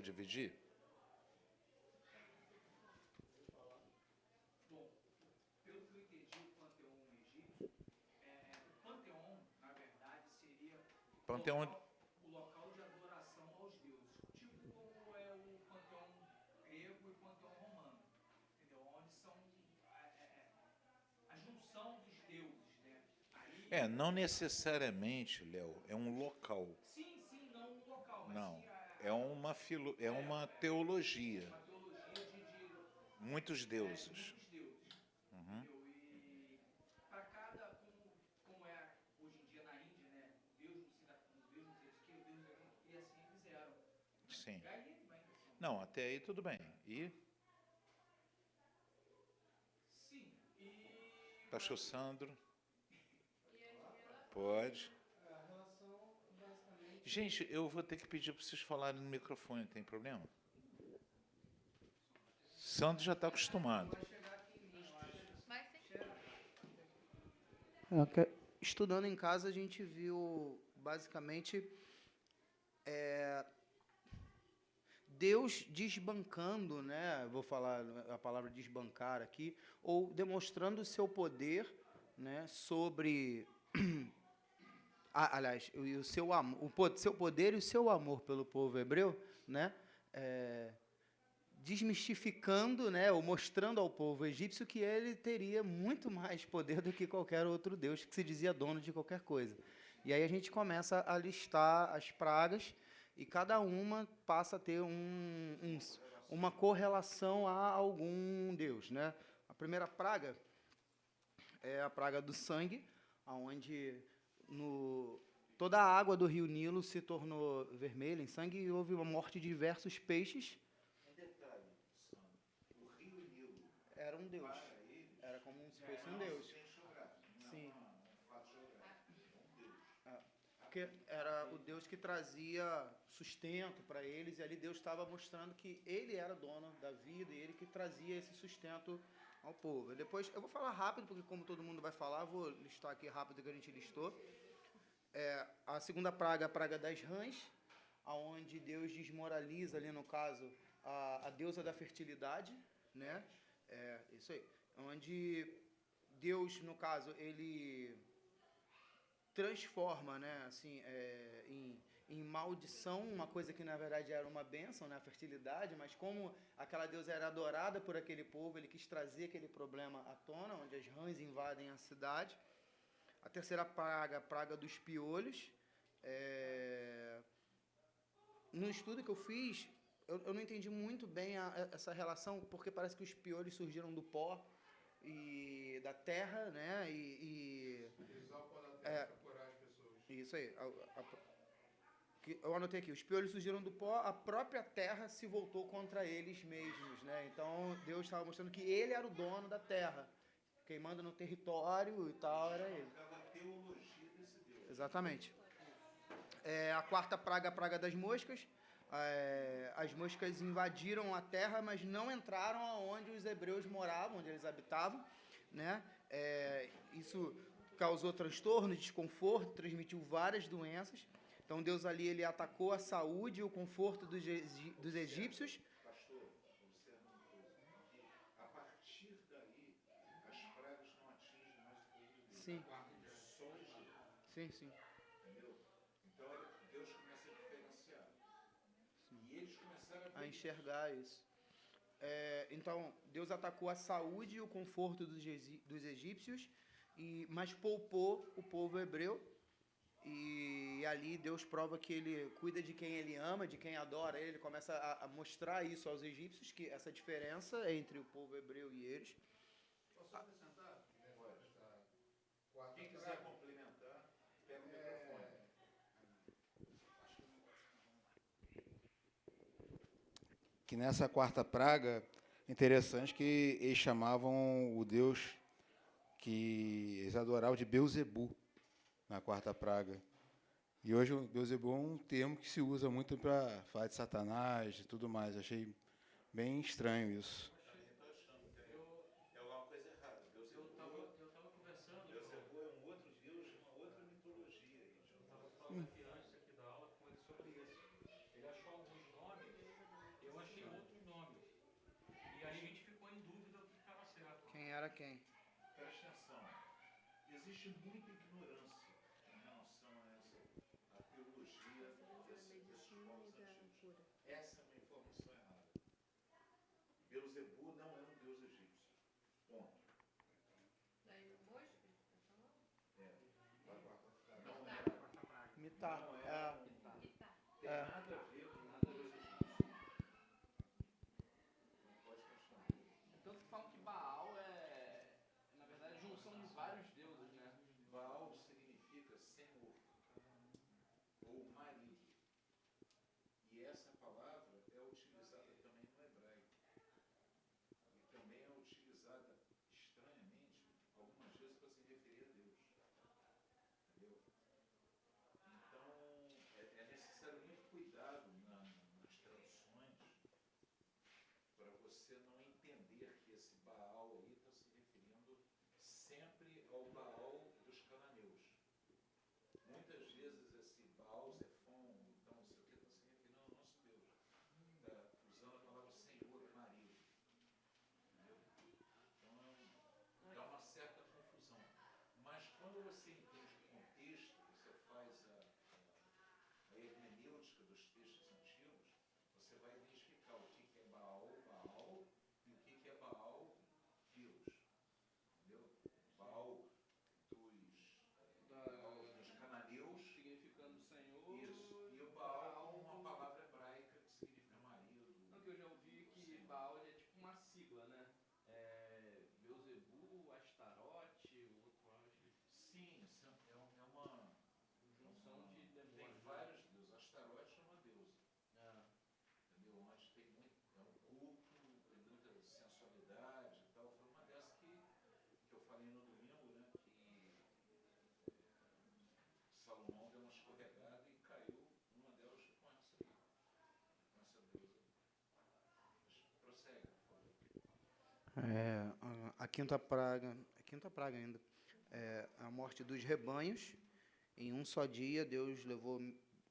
Dividir? Bom, pelo que eu entendi, o panteão egípcio, o panteão, na verdade, seria Panteão. o local de adoração aos deuses, tipo como é o panteão grego e o panteão romano, entendeu? Onde são a junção dos deuses, né? Aí, Não necessariamente, Léo, é um local. sim, não um local, mas Não. sim É uma teologia. uma teologia Muitos deuses. muitos deuses, entendeu? E para cada, como é hoje em dia na Índia, né? Deus não sei de que, Deus é aquele, e assim eles eram. Né? Sim. E aí vai a questão. Não, até aí tudo bem. E, Sim, e pastor Sandro, pode. A relação, basicamente, Gente, eu vou ter que pedir para vocês falarem no microfone, tem problema? Sandro já está acostumado. vai chegar aqui em mim, eu acho. Vai sim. Estudando em casa, a gente viu, basicamente, Deus desbancando, né? Vou falar a palavra desbancar aqui, ou demonstrando o seu poder, né? Sobre, aliás, o seu amor, seu poder e o seu amor pelo povo hebreu, né? Desmistificando, né, ou mostrando ao povo egípcio que ele teria muito mais poder do que qualquer outro deus que se dizia dono de qualquer coisa. E aí a gente começa a listar as pragas e cada uma passa a ter uma correlação a algum deus, né? A primeira praga é a praga do sangue, onde toda a água do rio Nilo se tornou vermelha em sangue e houve uma morte de diversos peixes. Era um deus. Era como se fosse um deus. Sim. Porque era o Deus que trazia sustento para eles, e ali Deus estava mostrando que ele era dono da vida e ele que trazia esse sustento ao povo. E depois, eu vou falar rápido, porque como todo mundo vai falar, vou listar aqui rápido o que a gente listou. A segunda praga, a praga das rãs, aonde Deus desmoraliza ali, no caso, a deusa da fertilidade, né? Isso aí. Onde Deus, no caso, ele transforma, né, assim, em maldição, uma coisa que na verdade era uma bênção, né, a fertilidade, mas como aquela deusa era adorada por aquele povo, ele quis trazer aquele problema à tona, onde as rãs invadem a cidade. A terceira praga, a praga dos piolhos. No estudo que eu fiz, eu não entendi muito bem essa relação, porque parece que os piolhos surgiram do pó e da terra, né? Eles usam o pó da terra para curar as pessoas. Isso aí. Eu anotei aqui, os piolhos surgiram do pó, a própria terra se voltou contra eles mesmos, né? Então Deus estava mostrando que ele era o dono da terra. Quem manda no território e tal era ele. A teologia desse Deus. Exatamente. A quarta praga, a praga das moscas. As moscas invadiram a terra, mas não entraram aonde os hebreus moravam, onde eles habitavam, né? Isso causou transtorno, desconforto, transmitiu várias doenças. Então Deus ali ele atacou a saúde e o conforto dos egípcios. Pastor, observa uma coisa. A partir daí, as pragas não atingem mais o povo. Sim. Só o Egito. Sim. Entendeu? Então Deus começa a diferenciar. E eles começaram A enxergar isso. Então, Deus atacou a saúde e o conforto dos egípcios, mas poupou o povo hebreu. E ali Deus prova que ele cuida de quem ele ama, de quem adora ele. Ele começa a mostrar isso aos egípcios, que essa diferença entre o povo hebreu e eles. Posso acrescentar? Quem quiser complementar, pega o microfone. Que nessa quarta praga, interessante que eles chamavam o Deus que eles adoravam de Beuzebu, na quarta praga. E hoje o Beuzebu é um termo que se usa muito para falar de Satanás e tudo mais. Achei bem estranho isso. É alguma coisa errada. Eu estava conversando. Beuzebu é um outro Deus, uma outra mitologia. Eu estava falando aqui antes aqui da aula com ele sobre isso. Ele achou alguns nomes Era quem? Preste atenção. Existe muita ignorância em relação a a teologia desses povos antigos. Essa é uma informação errada. Beuzebu não é um deus egípcio. Ponto. Daí o Moshe que está falando? Não é. Mitá. Não é. E tá. Tem É. nada a ver com o deus egípcio. Não pode questionar. Tanto que falam que Baal é, na verdade, a junção de vários deuses, né? Baal significa senhor ou marido. E essa palavra é utilizada também no hebraico. E também é utilizada estranhamente algumas vezes para se referir a Deus. Entendeu? Então, é necessário muito cuidado nas traduções para você não entender que esse Baal aí está se referindo sempre ao Baal dos cananeus. Muitas vezes esse Baal, Zefon, então não sei o que, está se referindo ao nosso Deus. Está usando a palavra Senhor, marido. Entendeu? Então dá uma certa confusão. Mas quando você entende o contexto, você faz a hermenêutica dos textos antigos, você vai identificar o que é Baal, Baal, e o que é Baal, Deus. Entendeu? Baal dos cananeus, Significando Senhor. isso. E o Baal como uma palavra hebraica que significa marido. Não, que eu já ouvi que Baal ele é tipo uma sigla, né? É, Beuzebu, Astarote, o outro eu acho. Sim, é uma Junção de tem demônios. vários deuses. Astarote é uma deusa, Ah, entendeu? Mas tem muito, é um culto, tem muita sensualidade e tal. Foi uma dessas que eu falei no domingo, né? Que Salomão deu uma escorregada e caiu numa delas com essa aí, com essa deusa. Mas prossegue, por favor. A quinta praga ainda, é a morte dos rebanhos. Em um só dia, Deus levou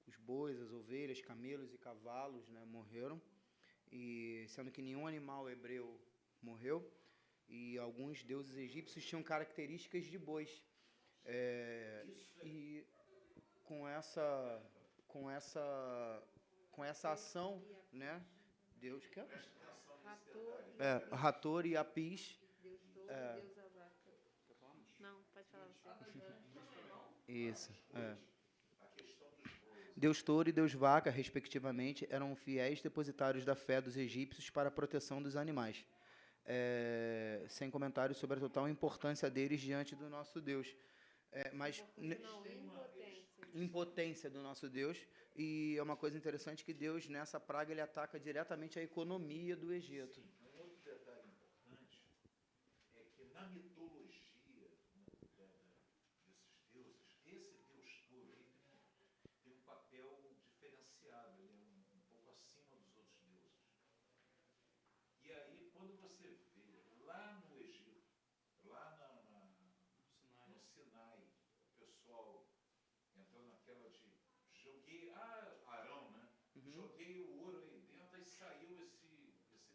os bois, as ovelhas, camelos e cavalos, né, morreram, e sendo que nenhum animal hebreu morreu, e alguns deuses egípcios tinham características de bois. E com essa ação, né, Deus quer. Preste atenção nesse Rator, detalhe. Rator e Apis. Deus touro e Deus a vaca. Não, pode falar você. Isso. A questão dos bois. Deus touro e Deus vaca, respectivamente, eram fiéis depositários da fé dos egípcios para a proteção dos animais. Sem comentários sobre a total importância deles diante do nosso Deus. Mas Não, impotência. impotência do nosso Deus. E é uma coisa interessante que Deus, nessa praga, ele ataca diretamente a economia do Egito. Sim, um outro detalhe importante é que na mitologia desses deuses, esse deus touro aí tem um papel diferenciado, ele é um pouco acima dos outros deuses. E aí, quando você vê lá no Egito, lá no Sinai, o pessoal entrando naquela de joguei, Arão, né? Joguei o ouro aí dentro e saiu esse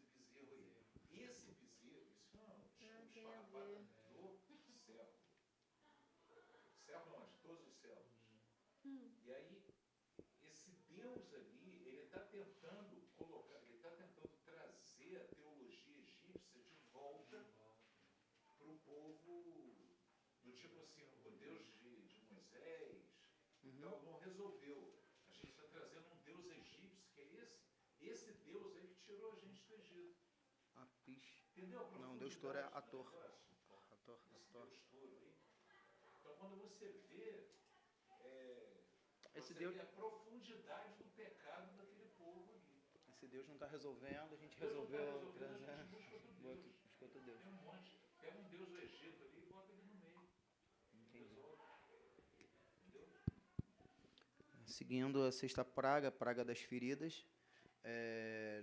bezerro aí. Esse bezerro, isso não, esfarrapada do céu. Céu não, de todos os céus. E aí, esse Deus ali, ele está tentando colocar, ele está tentando trazer a teologia egípcia de volta para o povo do tipo assim, o Deus de Moisés, então não resolveu. A gente está trazendo um Deus egípcio, que é esse Deus aí que tirou a gente do Egito. Apis. Entendeu? A Não, Deus touro é profundidade do ator. negócio? Ator. Esse Deus touro aí. Então quando você vê, Esse você Deus, vê a profundidade do pecado daquele povo ali. esse Deus não está resolvendo, a gente Deus não tá resolveu resolvendo, trazer a gente busca outro Deus. busca outro Deus. Tem um monte. Pega um Deus do Egito ali e bota ele no meio. Entendi. Resolve. Entendeu? Seguindo a sexta praga, a praga das feridas,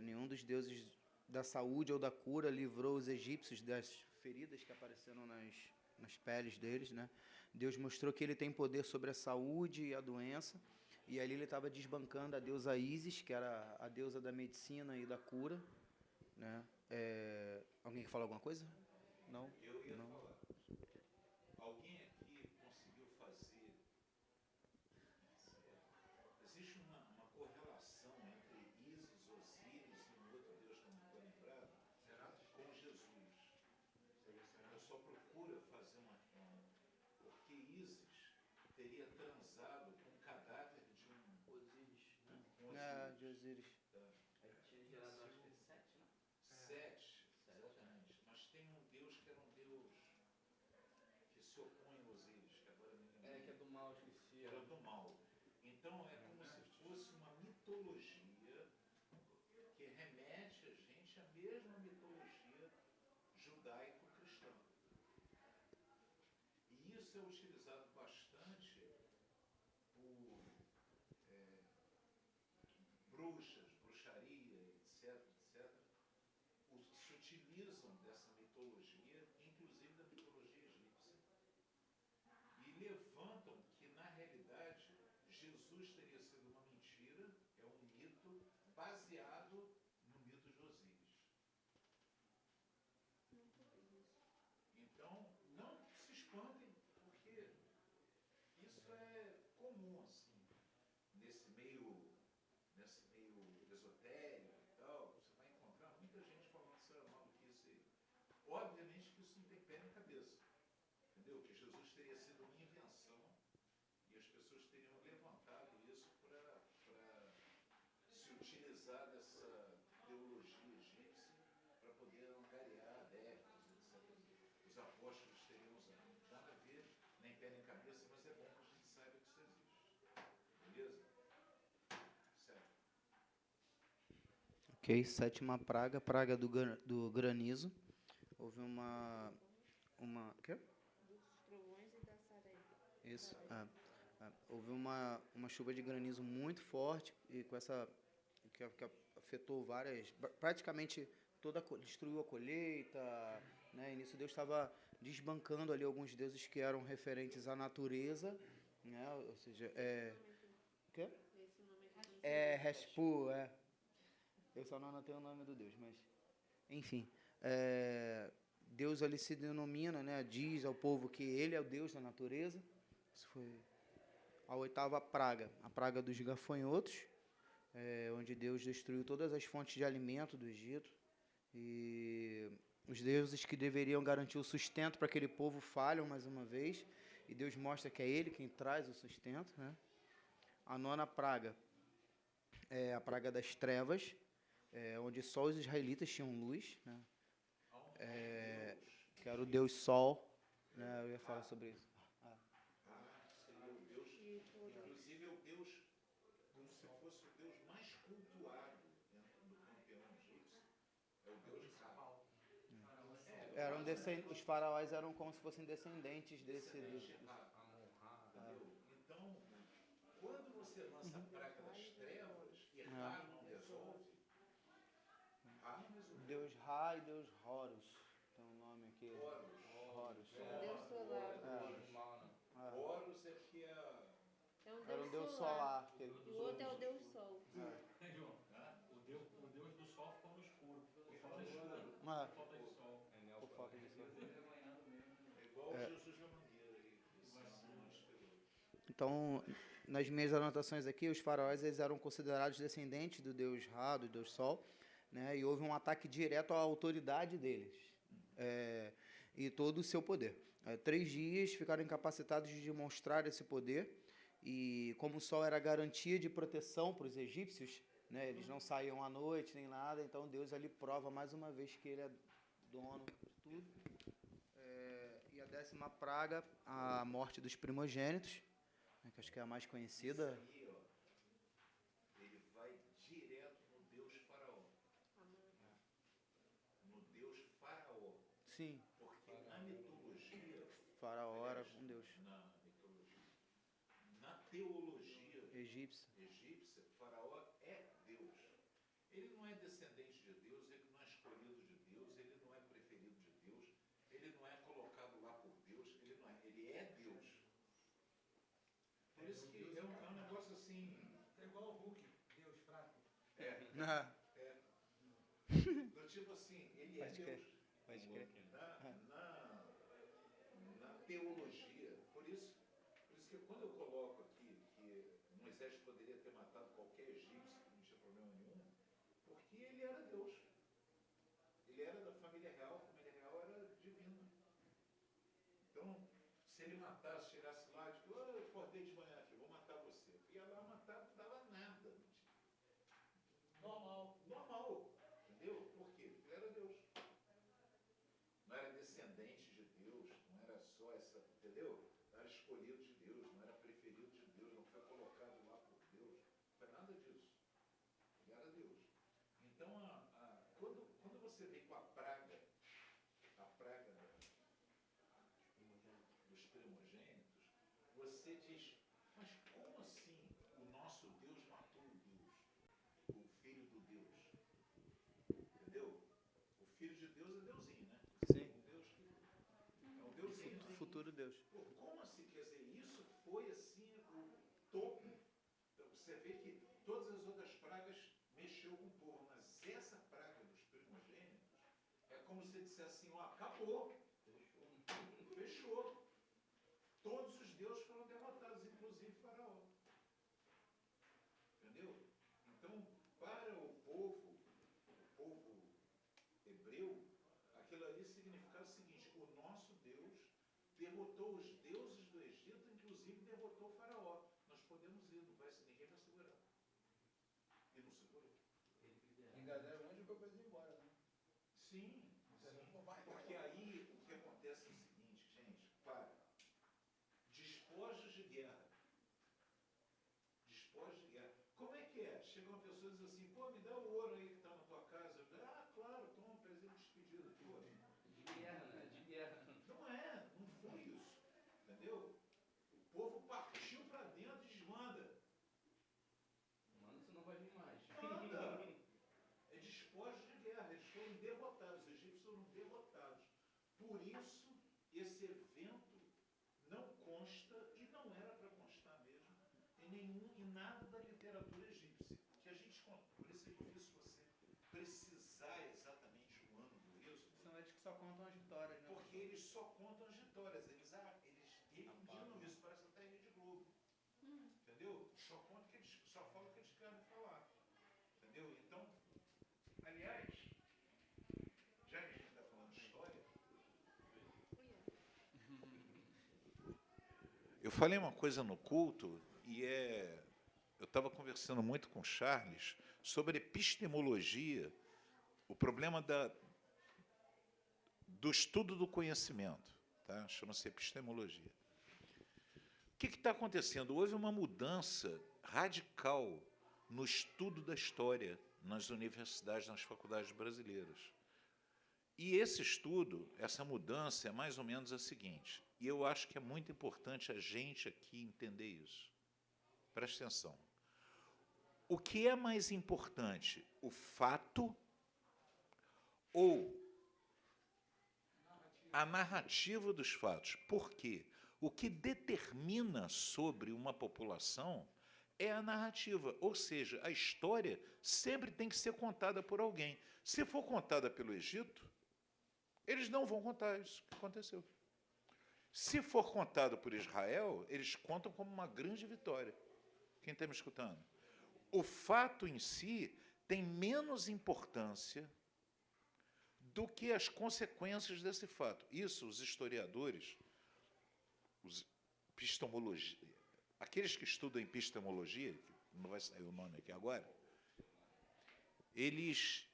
nenhum dos deuses da saúde ou da cura livrou os egípcios das feridas que apareceram nas peles deles, né? Deus mostrou que ele tem poder sobre a saúde e a doença, e ali ele estava desbancando a deusa Ísis, que era a deusa da medicina e da cura, né? Alguém quer falar alguma coisa? Não? Eu ia Não. falar. Alguém aqui conseguiu fazer. Existe uma correlação entre Ísis, Osíris e um outro deus que eu não estou lembrado, com Jesus. Eu só procura fazer porque Ísis teria transado com o cadáver de um Osíris, né? Ah, Osíris. de Osíris. Aí tinha gerado, acho que é 7, né? Sete, exatamente. Mas tem um deus que era um deus que se opõe a Osíris, que agora me lembro. É, que é do mal, esqueci. Era do mal. Então é como se fosse uma mitologia que remete a gente à mesma mitologia judaico-cristã. E isso é utilizado bastante por bruxas, bruxaria, etc, etc. Se utilizam dessa mitologia, inclusive da mitologia egípcia. E levantam que, na realidade, Jesus teria sido uma mentira, é um mito baseado no mito de Osíris. Então, não se espantem, porque isso é comum, assim, nesse meio esotérico e tal. Você vai encontrar muita gente falando que isso é maluquice aí. Obviamente que isso não tem pé nem cabeça. Entendeu? Que Jesus teria sido uma invenção e as pessoas teriam levantado isso para se utilizar dessa teologia egípcia para poder angariar adeptos, etc. Os apóstolos teriam usado. Nada a ver, nem pé nem cabeça, mas é bom que a gente saiba que isso existe. Beleza? Certo. Ok, sétima praga, praga do granizo. Houve quê? Dos trovões e da saraiva. Isso. Houve uma chuva de granizo muito forte e com essa que afetou praticamente destruiu a colheita, né? E nisso Deus estava desbancando ali alguns deuses que eram referentes à natureza, né? Ou seja, o quê? Esse nome aqui. Respu, Eu só não anotei o nome do Deus, mas enfim, Deus ali se denomina, né? Diz ao povo que Ele é o Deus da natureza. Isso foi a oitava praga, a praga dos gafanhotos, onde Deus destruiu todas as fontes de alimento do Egito. E os deuses que deveriam garantir o sustento para aquele povo falham mais uma vez. E Deus mostra que é Ele quem traz o sustento, né? A nona praga é a praga das trevas, onde só os israelitas tinham luz, né? Que era o Deus Sol, né? Eu ia falar sobre isso. Seria o Deus, inclusive é o Deus, como se fosse o Deus mais cultuado dentro do panteão egípcio. É o Deus Ra. Os faraós eram como se fossem descendentes desse Deus. Entendeu? Então, quando você lança a praga das trevas e Ra não resolve, Ra não resolve. Deus Ra e Deus Horus. Tem um nome aqui. Horus. Horus. Deus solar. Horus é que é. É um Era um Deus Deus solar. solar. E o outro é o Deus sol. João? O Deus do sol ficou no escuro. Por falta de escuro. falta de sol. Por falta de sol. É igual Jesus da Mangueira aí, esse ano não esperou. Então, nas minhas anotações aqui, os faraós eles eram considerados descendentes do Deus Ra, do Deus Sol, né? E houve um ataque direto à autoridade deles e todo o seu poder. 3 dias ficaram incapacitados de demonstrar esse poder e como o sol era garantia de proteção para os egípcios, né? Eles não saíam à noite nem nada, então Deus ali prova mais uma vez que Ele é dono de tudo. E a 10ª praga, a morte dos primogênitos, que acho que é a mais conhecida. Isso aí, ó, ele vai direto no Deus Faraó. No Deus Faraó. Sim, Porque na mitologia, Faraó era aliás, um deus na teologia egípcio. egípcia, Faraó é Deus. Ele não é descendente de Deus, ele não é escolhido de Deus, ele não é preferido de Deus, ele não é colocado lá por Deus, ele não é, ele é Deus. Por isso que é um negócio assim. É igual o Hulk, Deus fraco. Do tipo assim, ele é Pode crer, Deus. pode crer. Na teologia. Por isso que quando eu coloco aqui que Moisés poderia ter matado qualquer egípcio, que não tinha problema nenhum, porque ele era Deus. Ele era da família real, a família real era divina. Então, se ele matasse, chegasse lá e disse, eu acordei de manhã aqui, vou matar você. Ia lá matar, não dava nada. Normal. Normal. Entendeu? Por quê? Porque ele era Deus. Não era descendente de Deus, não era só essa, entendeu? Não era escolhido de Deus, não era preferido de Deus, não foi colocado lá por Deus. Não foi nada disso. Ele era Deus. Então, quando você vem com a praga dos primogênitos, você diz, mas como assim o nosso Deus matou o Deus? O Filho do Deus? Entendeu? O Filho de Deus é Deusinho, né? Sim. Um Deus que é um Deusinho. Né? Futuro Deus. Pô, como assim? Quer dizer, isso foi assim o topo. Então, você vê que todas as outras pragas mexeu com o povo, mas essa praga dos primogênitos é como se dissesse assim, ó, acabou. Fechou. Todos os deuses foram derrotados, inclusive Faraó. Entendeu? Então, para o povo hebreu, aquilo ali significava o seguinte, o nosso Deus derrotou os deuses do Egito, inclusive derrotou o Faraó. Nós podemos ir, ninguém vai segurar. E não segurou. Enganaram onde o depois ir embora, né? Sim, sim. Porque aí o que acontece é o seguinte, gente, para. Despojos de guerra. Despojos de guerra. Como é que é? Chega uma pessoa e diz assim, pô, me dá o ouro aí que está na tua casa. Eu digo, claro, toma um presente de despedida. Pô. De guerra, né? De guerra. Não foi isso. Entendeu? O povo partiu para dentro e desmanda. Mano, você não vai vir mais. Manda! É despojos de guerra. Eles foram derrotados. Os egípcios foram derrotados. Por isso, esse evento não consta, e não era para constar mesmo, em nada da literatura egípcia. Que a gente conta. Por isso é difícil você precisar exatamente o ano do êxodo. São eles que só contam as vitórias, né? Porque eles só contam as vitórias. Eles eliminam isso, parece até Rede Globo. Entendeu? Só fala o que eles querem falar. Entendeu? Então, aliás, já que a gente está falando de história, eu falei uma coisa no culto e eu estava conversando muito com o Charles sobre epistemologia, o problema do estudo do conhecimento, tá? Chama-se epistemologia. O que está acontecendo? Houve uma mudança radical no estudo da história nas universidades, nas faculdades brasileiras. E esse estudo, essa mudança é mais ou menos a seguinte, e eu acho que é muito importante a gente aqui entender isso. Presta atenção. O que é mais importante, o fato ou a narrativa dos fatos? Por quê? O que determina sobre uma população é a narrativa, ou seja, a história sempre tem que ser contada por alguém. Se for contada pelo Egito, eles não vão contar isso que aconteceu. Se for contado por Israel, eles contam como uma grande vitória. Quem está me escutando? O fato em si tem menos importância do que as consequências desse fato. Isso, os historiadores, os epistemologistas, aqueles que estudam epistemologia, não vai sair o nome aqui agora, eles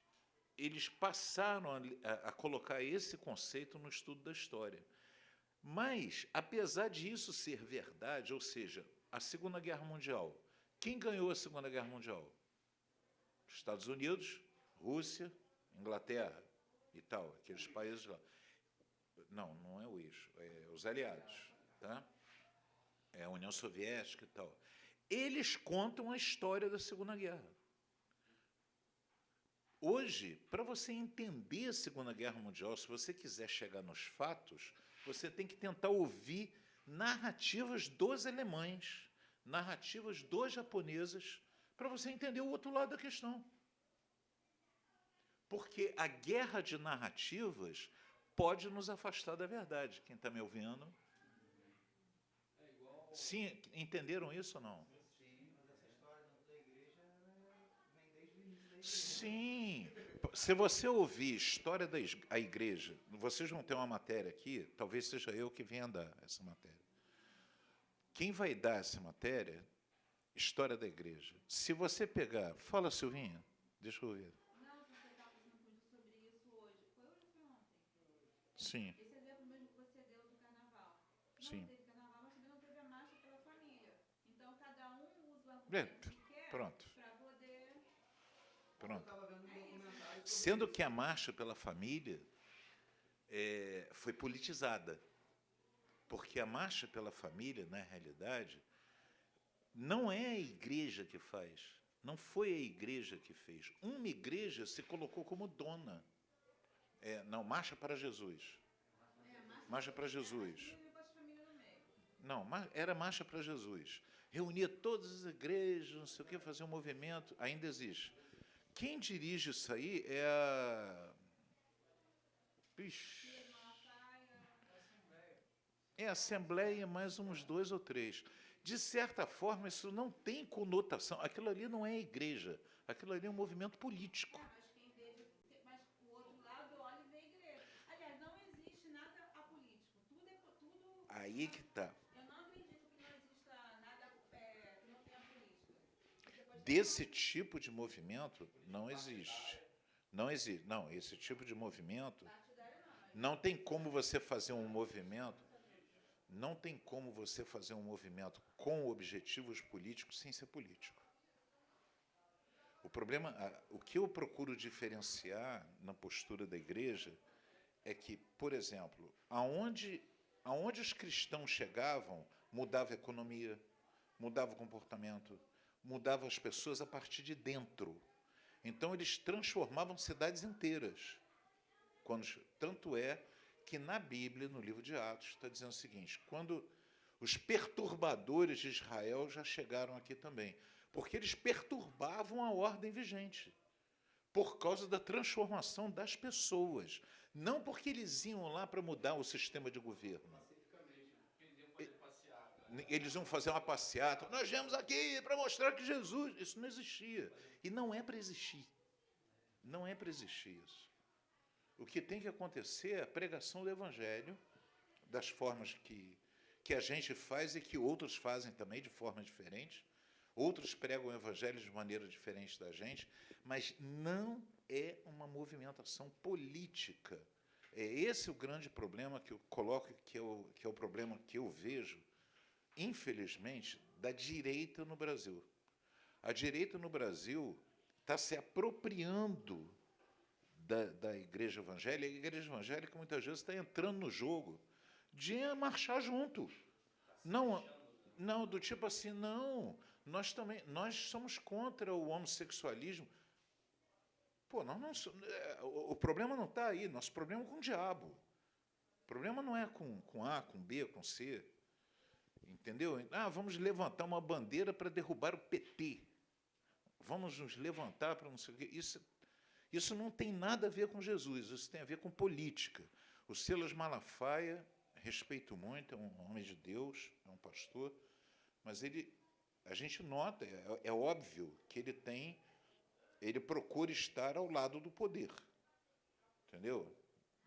passaram a colocar esse conceito no estudo da história. Mas, apesar disso ser verdade, ou seja, a Segunda Guerra Mundial, quem ganhou a Segunda Guerra Mundial? Estados Unidos, Rússia, Inglaterra e tal, aqueles países lá. Não é o eixo, é os aliados, tá? É a União Soviética e tal. Eles contam a história da Segunda Guerra. Hoje, para você entender a Segunda Guerra Mundial, se você quiser chegar nos fatos, você tem que tentar ouvir narrativas dos alemães, narrativas dos japoneses, para você entender o outro lado da questão. Porque a guerra de narrativas pode nos afastar da verdade. Quem está me ouvindo, Sim, entenderam isso ou não? Sim, mas essa história dentro da igreja vem desde o início da igreja. Sim. Se você ouvir história da a igreja, vocês vão ter uma matéria aqui, talvez seja eu que venha dar essa matéria. Quem vai dar essa matéria? História da igreja. Se você pegar... Fala, Silvinha. Deixa eu ver. Não, se você estava fazendo coisa sobre isso hoje. Foi hoje ou foi ontem? Sim, Esse exemplo mesmo que você deu do carnaval. Não sim. teve carnaval, mas também não teve a marcha pela família. Então, cada um usa o É, argumento que quer pronto. para poder... Eu Pronto. estava vendo um documentário sobre Sendo isso. que a marcha pela família foi politizada. Porque a marcha pela família, na realidade, não é a igreja que faz. Não foi a igreja que fez. Uma igreja se colocou como dona. Não, Marcha para Jesus. Marcha para Jesus. Não, era Marcha para Jesus. Reunia todas as igrejas, não sei o quê, fazia um movimento. Ainda existe. Quem dirige isso aí é a... Ixi. É a Assembleia mais uns 2 ou 3. De certa forma, isso não tem conotação. Aquilo ali não é igreja. Aquilo ali é um movimento político. Mas quem veja, mas o outro lado olha e vê a igreja. Aliás, não existe nada apolítico. Tudo. Aí que está. Eu não acredito que não exista nada que não tenha política. Desse tipo de movimento, não existe. Não existe. Não, esse tipo de movimento... Não tem como você fazer um movimento... Não tem como você fazer um movimento com objetivos políticos sem ser político. O problema, o que eu procuro diferenciar na postura da igreja é que, por exemplo, aonde os cristãos chegavam, mudava a economia, mudava o comportamento, mudava as pessoas a partir de dentro. Então, eles transformavam cidades inteiras. Tanto é que na Bíblia, no livro de Atos, está dizendo o seguinte, quando os perturbadores de Israel já chegaram aqui também, porque eles perturbavam a ordem vigente, por causa da transformação das pessoas, não porque eles iam lá para mudar o sistema de governo. Eles iam fazer uma passeata, nós viemos aqui para mostrar que Jesus... Isso não existia, e não é para existir. Não é para existir isso. O que tem que acontecer é a pregação do Evangelho, das formas que a gente faz e que outros fazem também de forma diferente. Outros pregam o Evangelho de maneira diferente da gente, mas não é uma movimentação política. É esse o grande problema que eu coloco, que é o problema que eu vejo, infelizmente, da direita no Brasil. A direita no Brasil está se apropriando da igreja evangélica. A igreja evangélica, muitas vezes, está entrando no jogo de marchar junto. Não, do tipo assim, não, nós somos contra o homossexualismo. Pô, o problema não está aí, nosso problema é com o diabo. O problema não é com A, com B, com C. Entendeu? Vamos levantar uma bandeira para derrubar o PT. Vamos nos levantar para não sei o quê. Isso não tem nada a ver com Jesus, isso tem a ver com política. O Silas Malafaia, respeito muito, é um homem de Deus, é um pastor, mas a gente nota, é óbvio que ele procura estar ao lado do poder. Entendeu?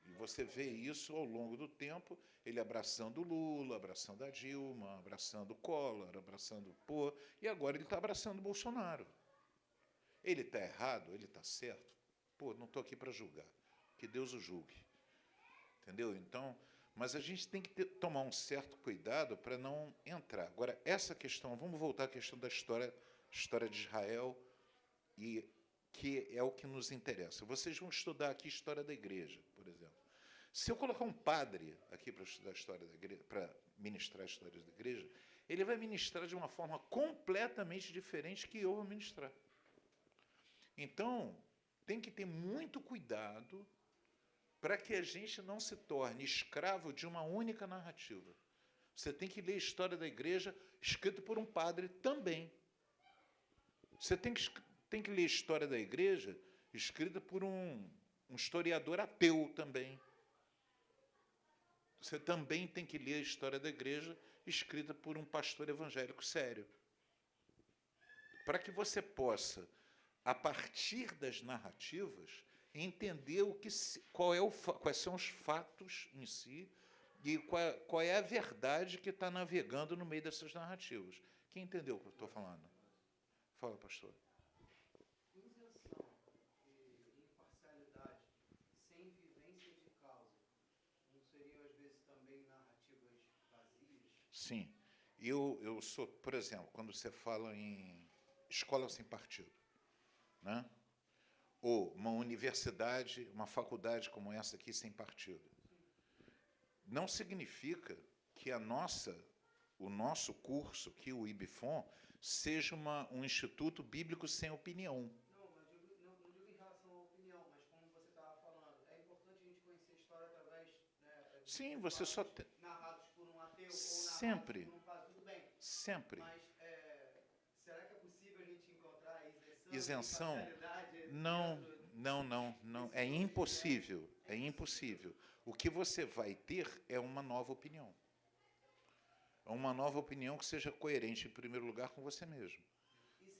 E você vê isso ao longo do tempo, ele abraçando o Lula, abraçando a Dilma, abraçando o Collor, abraçando o Pô, e agora ele está abraçando o Bolsonaro. Ele está errado, ele está certo. Pô, não estou aqui para julgar. Que Deus o julgue. Entendeu? Então, mas a gente tem que tomar um certo cuidado para não entrar. Agora, essa questão, vamos voltar à questão da história de Israel, e que é o que nos interessa. Vocês vão estudar aqui a história da igreja, por exemplo. Se eu colocar um padre aqui para estudar a história da igreja, para ministrar a história da igreja, ele vai ministrar de uma forma completamente diferente que eu vou ministrar. Então, tem que ter muito cuidado para que a gente não se torne escravo de uma única narrativa. Você tem que ler a história da igreja escrita por um padre também. Você tem que ler a história da igreja escrita por um historiador ateu também. Você também tem que ler a história da igreja escrita por um pastor evangélico sério. Para que você possa, a partir das narrativas, entender quais são os fatos em si e qual é a verdade que está navegando no meio dessas narrativas. Quem entendeu o que eu estou falando? Fala, pastor. Isenção e imparcialidade, sem vivência de causa, não seriam, às vezes, também narrativas vazias? Sim. Eu sou, por exemplo, quando você fala em escola sem partido, né? Ou uma universidade, uma faculdade como essa aqui sem partido, não significa que o nosso curso, que o IBFON, seja um instituto bíblico sem opinião. Não, mas não digo em relação à opinião, mas como você estava falando, é importante a gente conhecer a história através, né, Sim, você só tem... narrados por um ateu Sempre. ou narrados por um padre, tudo bem. Sempre. Mas será que é possível a gente encontrar a Isenção? imparcialidade Não, dentro não. É impossível. É impossível. O que você vai ter é uma nova opinião. É uma nova opinião que seja coerente, em primeiro lugar, com você mesmo,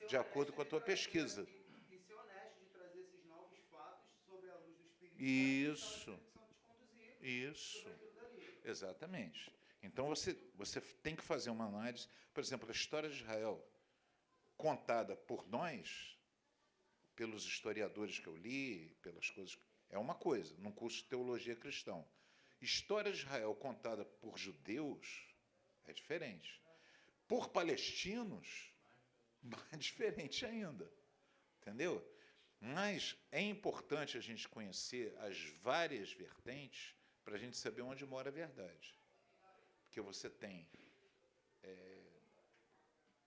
de acordo com a tua pesquisa. E ser honesto de trazer esses novos fatos sobre a luz do Espírito Isso. Santo te conduzir Isso. sobre aquilo dali. Exatamente. Então, você tem que fazer uma análise. Por exemplo, a história de Israel, contada por nós, pelos historiadores que eu li, pelas coisas... É uma coisa, num curso de teologia cristã. História de Israel contada por judeus é diferente. Por palestinos, é diferente ainda. Entendeu? Mas é importante a gente conhecer as várias vertentes para a gente saber onde mora a verdade. Porque você tem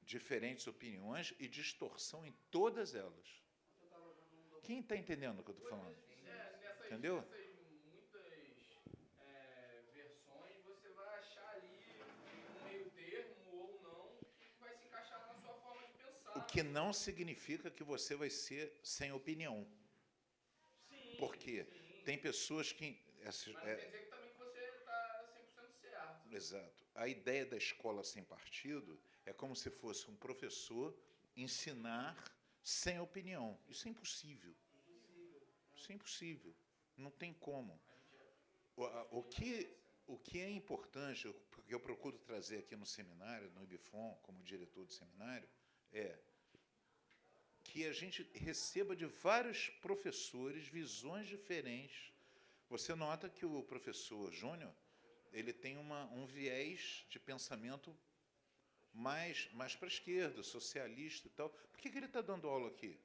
diferentes opiniões e distorção em todas elas. Quem está entendendo o que eu estou falando? Entendeu? Nessas muitas versões, você vai achar ali um meio termo ou não, que vai se encaixar na sua forma de pensar. O que não significa que você vai ser sem opinião. Sim, Por quê? sim. Tem pessoas que... Mas não quer dizer que também que você está 100% certo. Exato. A ideia da escola sem partido é como se fosse um professor ensinar sem opinião. Isso é impossível. Isso é impossível. Não tem como. O que é importante, porque eu procuro trazer aqui no seminário, no IBFON, como diretor do seminário, é que a gente receba de vários professores visões diferentes. Você nota que o professor Júnior, ele tem um viés de pensamento mais para a esquerda, socialista e tal. Por que ele está dando aula aqui?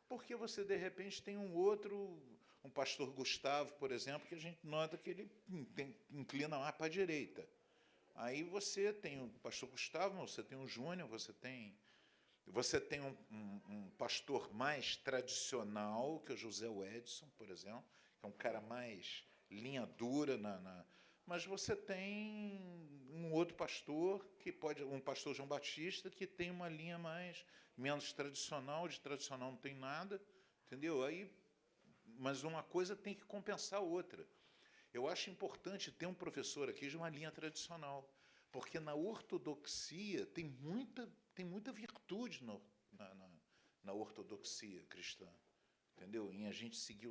Porque você, de repente, tem um pastor Gustavo, por exemplo, que a gente nota que ele inclina mais para a direita. Aí você tem o pastor Gustavo, você tem o Júnior, você tem um pastor mais tradicional, que é o José Edson, por exemplo, que é um cara mais linha dura mas você tem um outro pastor um pastor João Batista, que tem uma linha menos tradicional, de tradicional não tem nada, entendeu? Mas uma coisa tem que compensar a outra. Eu acho importante ter um professor aqui de uma linha tradicional, porque na ortodoxia tem muita virtude na ortodoxia cristã, entendeu? Em a gente seguir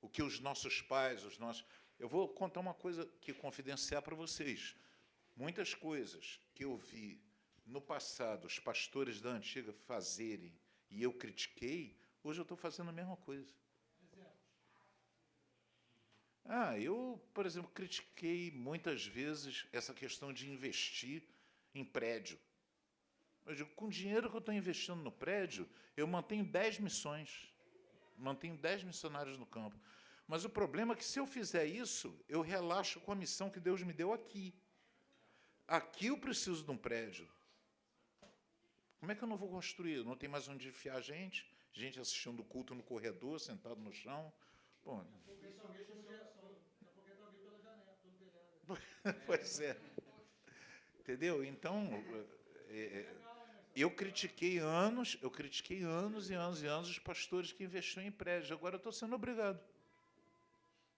o que os nossos pais, Eu vou contar uma coisa que confidenciar para vocês. Muitas coisas que eu vi no passado os pastores da antiga fazerem e eu critiquei, hoje eu estou fazendo a mesma coisa. Eu, por exemplo, critiquei muitas vezes essa questão de investir em prédio. Eu digo, com o dinheiro que eu estou investindo no prédio, eu mantenho 10 missões, mantenho 10 missionários no campo. Mas o problema é que, se eu fizer isso, eu relaxo com a missão que Deus me deu aqui. Aqui eu preciso de um prédio. Como é que eu não vou construir? Eu não tenho mais onde enfiar gente assistindo o culto no corredor, sentado no chão. Bom, pois é. Entendeu? Então, eu critiquei anos e anos os pastores que investiam em prédio. Agora eu estou sendo obrigado.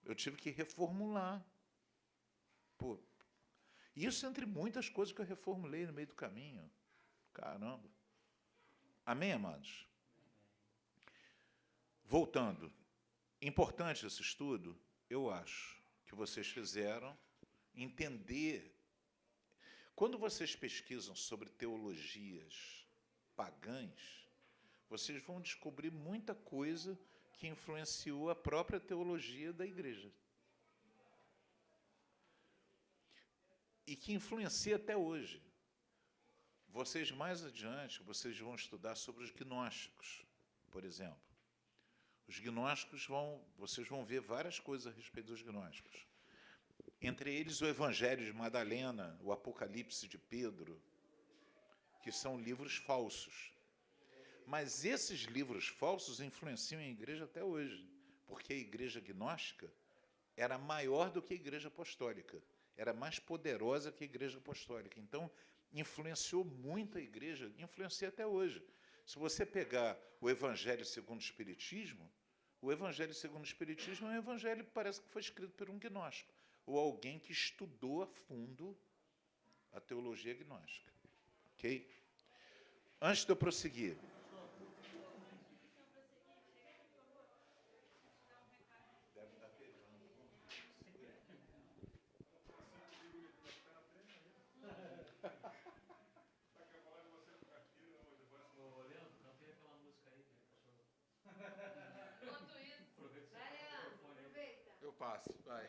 Eu tive que reformular. Isso entre muitas coisas que eu reformulei no meio do caminho. Caramba. Amém, amados? Voltando. Importante esse estudo, eu acho, que vocês fizeram entender. Quando vocês pesquisam sobre teologias pagãs, vocês vão descobrir muita coisa que influenciou a própria teologia da igreja. E que influencia até hoje. Vocês, mais adiante, vocês vão estudar sobre os gnósticos, por exemplo. Os gnósticos vocês vão ver várias coisas a respeito dos gnósticos. Entre eles, o Evangelho de Madalena, o Apocalipse de Pedro, que são livros falsos. Mas esses livros falsos influenciam a igreja até hoje, porque a igreja gnóstica era maior do que a igreja apostólica, era mais poderosa que a igreja apostólica. Então, influenciou muito a igreja, influencia até hoje. Se você pegar o Evangelho segundo o Espiritismo, o Evangelho segundo o Espiritismo é um evangelho que parece que foi escrito por um gnóstico, ou alguém que estudou a fundo a teologia gnóstica. Ok? Antes de eu prosseguir, Ô, Leandro, cantei aquela música aí que ele passou. Enquanto isso, Aproveita que vai, você tá com o Leandro, microfone aí. aproveita. Eu passo, vai.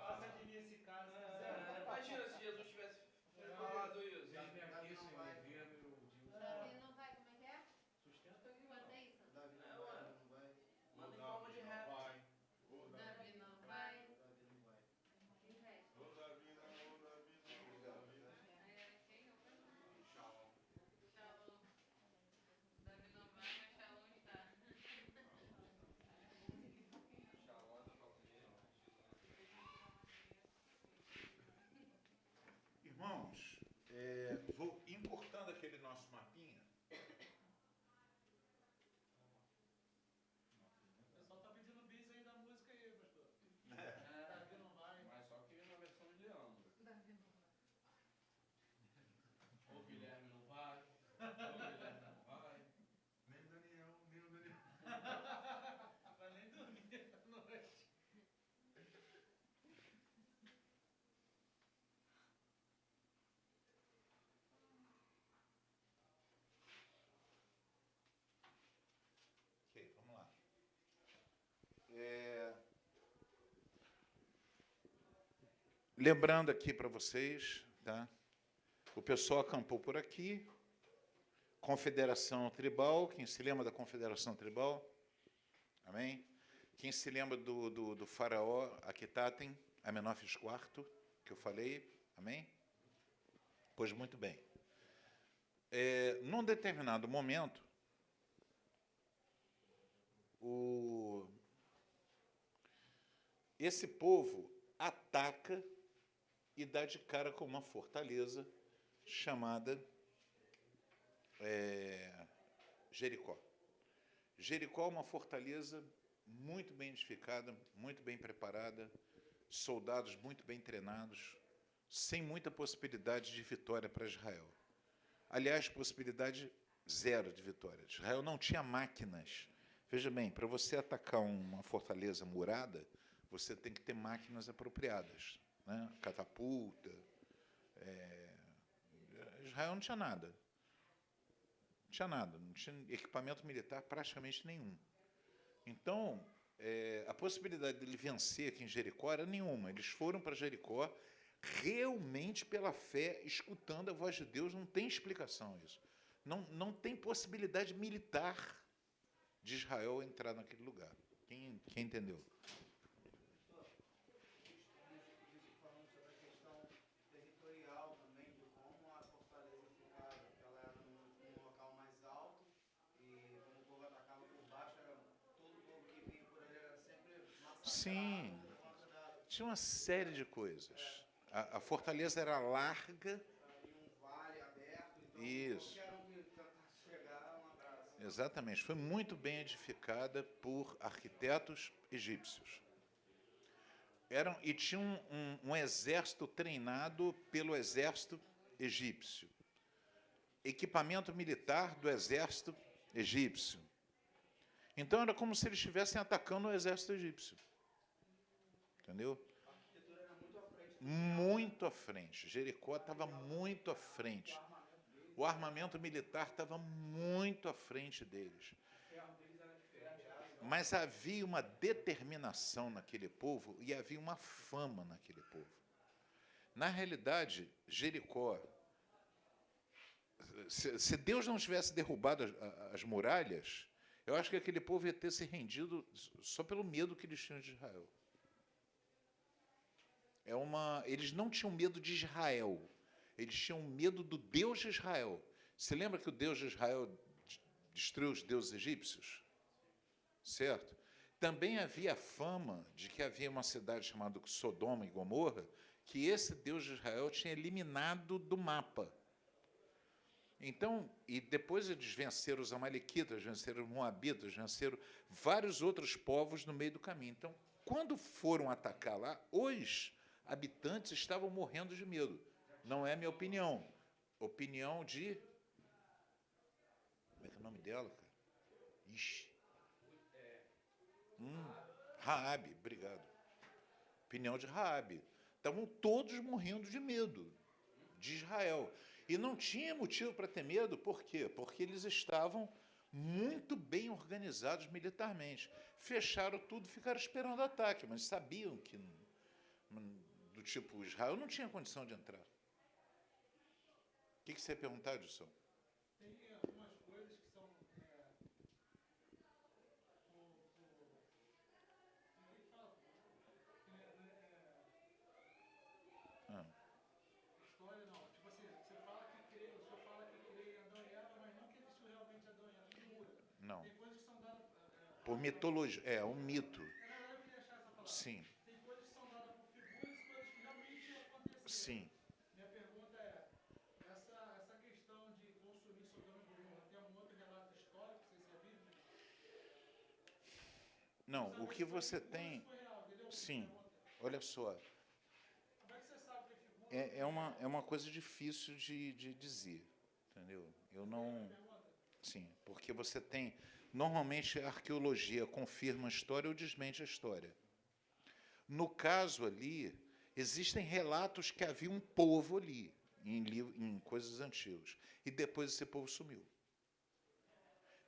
Passa de mim esse cara, se quiser. Imagina se Jesus tivesse falado isso. Vocês me aquecem, me viram e o Dilson. Davi não vai, como é que é? Sustenta aí, Quanto é isso? Manda em forma de rap. Davi não vai. E o resto? Shalom. Davi não vai, mas Shalom está. irmãos, vou encurtando aquele nosso mapinha. O pessoal tá pedindo bis aí da música aí, pastor. Davi não vai. Mas só que na versão de Leandro. Davi não vai. O Guilherme não vai. O Guilherme não vai. Nem Daniel, nem o Daniel. Vai nem dormir à noite. Ok, vamos lá. Lembrando aqui para vocês, tá? O pessoal acampou por aqui. Confederação Tribal, quem se lembra da Confederação Tribal? Amém? Quem se lembra do faraó Akhetaten, Amenófis IV, que eu falei? Amém? Pois muito bem. Num determinado momento, esse povo ataca e dá de cara com uma fortaleza chamada Jericó. Jericó é uma fortaleza muito bem edificada, muito bem preparada, soldados muito bem treinados, sem muita possibilidade de vitória para Israel. Aliás, possibilidade zero de vitória. Israel não tinha máquinas. Veja bem, para você atacar uma fortaleza murada, você tem que ter máquinas apropriadas, né? Catapulta. Israel não tinha nada. Não tinha nada, não tinha equipamento militar praticamente nenhum. Então, a possibilidade dele vencer aqui em Jericó era nenhuma. Eles foram para Jericó realmente pela fé, escutando a voz de Deus. Não tem explicação isso. Não tem possibilidade militar de Israel entrar naquele lugar. Quem entendeu? Falando sobre a questão territorial também, de como a fortaleza ficava, que ela era num local mais alto, e como o povo atacava por baixo, todo o povo que vinha por ali era sempre massacrado. Sim, tinha uma série de coisas. A fortaleza era larga. E um vale aberto, então Isso. qualquer um que tentasse chegar, um abraço. Exatamente. Foi muito bem edificada por arquitetos egípcios. E tinha um exército treinado pelo exército egípcio. Equipamento militar do exército egípcio. Então era como se eles estivessem atacando o exército egípcio. Entendeu? A arquitetura era muito à frente. Muito à frente. Jericó estava muito à frente. O armamento militar estava muito à frente deles. Mas havia uma determinação naquele povo e havia uma fama naquele povo. Na realidade, Jericó, se Deus não tivesse derrubado as muralhas, eu acho que aquele povo ia ter se rendido só pelo medo que eles tinham de Israel. Eles não tinham medo de Israel, eles tinham medo do Deus de Israel. Você lembra que o Deus de Israel destruiu os deuses egípcios? Certo? Também havia a fama de que havia uma cidade chamada Sodoma e Gomorra, que esse Deus de Israel tinha eliminado do mapa. Então, e depois eles venceram os amalequitas, venceram os moabitas, venceram vários outros povos no meio do caminho. Então, quando foram atacar lá, os habitantes estavam morrendo de medo. Não é minha opinião. Opinião de... Como é que é o nome dela, cara? Ixi. Raabe, obrigado. Opinião de Raabe. Estavam todos morrendo de medo de Israel. E não tinha motivo para ter medo, por quê? Porque eles estavam muito bem organizados militarmente. Fecharam tudo, ficaram esperando o ataque, mas sabiam que, do tipo, Israel não tinha condição de entrar. O que você ia perguntar, Edson? Tem algumas coisas que são... História não. Tipo assim, você fala que crê, o senhor fala que crê em Adão e Eva, mas não que existiu realmente Adão e Eva, figura. Não. Tem coisas que são dadas... Por mitologia. É um mito. Na verdade, eu queria achar essa palavra. Sim. Tem coisas que são dadas por figuras e coisas que realmente aconteceram. Sim. Minha pergunta é, essa questão de consumir Sodoma e Gomorra, tem algum outro relato histórico, sem ser bíblico? Não, o que você tem... Foi real, entendeu? Sim. Olha só. Como é que você sabe que é figura? É uma coisa difícil de dizer, entendeu? Eu não... Sim, porque você tem... Normalmente, a arqueologia confirma a história ou desmente a história. No caso ali, existem relatos que havia um povo ali, em coisas antigas, e depois esse povo sumiu.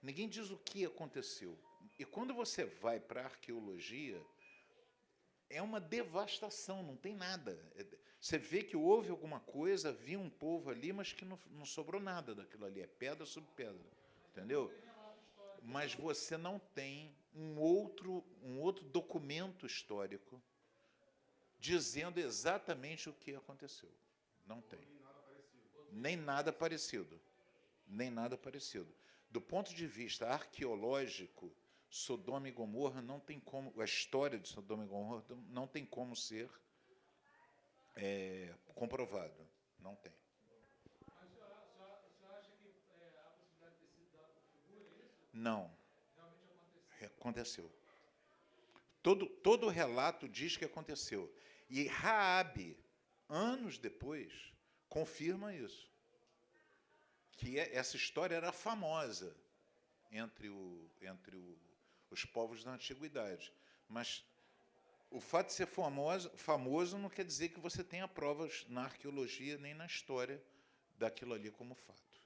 Ninguém diz o que aconteceu. E quando você vai para a arqueologia, é uma devastação, não tem nada. Você vê que houve alguma coisa, havia um povo ali, mas que não sobrou nada daquilo ali. É pedra sobre pedra. Entendeu? Mas você não tem um outro documento histórico dizendo exatamente o que aconteceu. Não tem. Nem nada parecido. Nem nada parecido. Do ponto de vista arqueológico, Sodoma e Gomorra não tem como, a história de Sodoma e Gomorra não tem como ser comprovado. Não tem. Mas o senhor acha que há a possibilidade de ter sido dado por figura, é isso? Não. Realmente Aconteceu. Todo o relato diz que aconteceu. E Raabe, anos depois, confirma isso. Que essa história era famosa entre os povos da antiguidade. Mas o fato de ser famoso não quer dizer que você tenha provas na arqueologia nem na história daquilo ali como fato.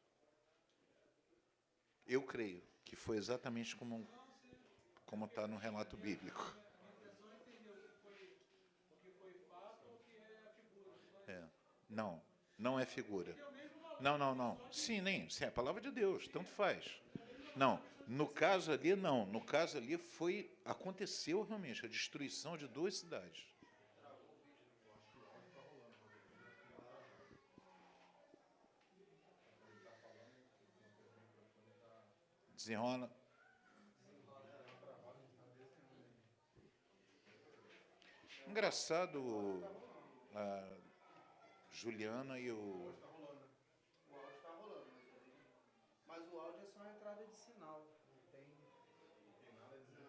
Eu creio que foi exatamente como está no relato bíblico. A minha intenção é entender o que foi fato ou o que é figura. Não é figura. Não. Sim, é a palavra de Deus, tanto faz. Não, no caso ali, não. No caso ali aconteceu realmente a destruição de 2 cidades. Desenrola. Engraçado, a Juliana e o... O áudio está rolando, mas o áudio é só uma entrada de sinal. Não tem nada a dizer.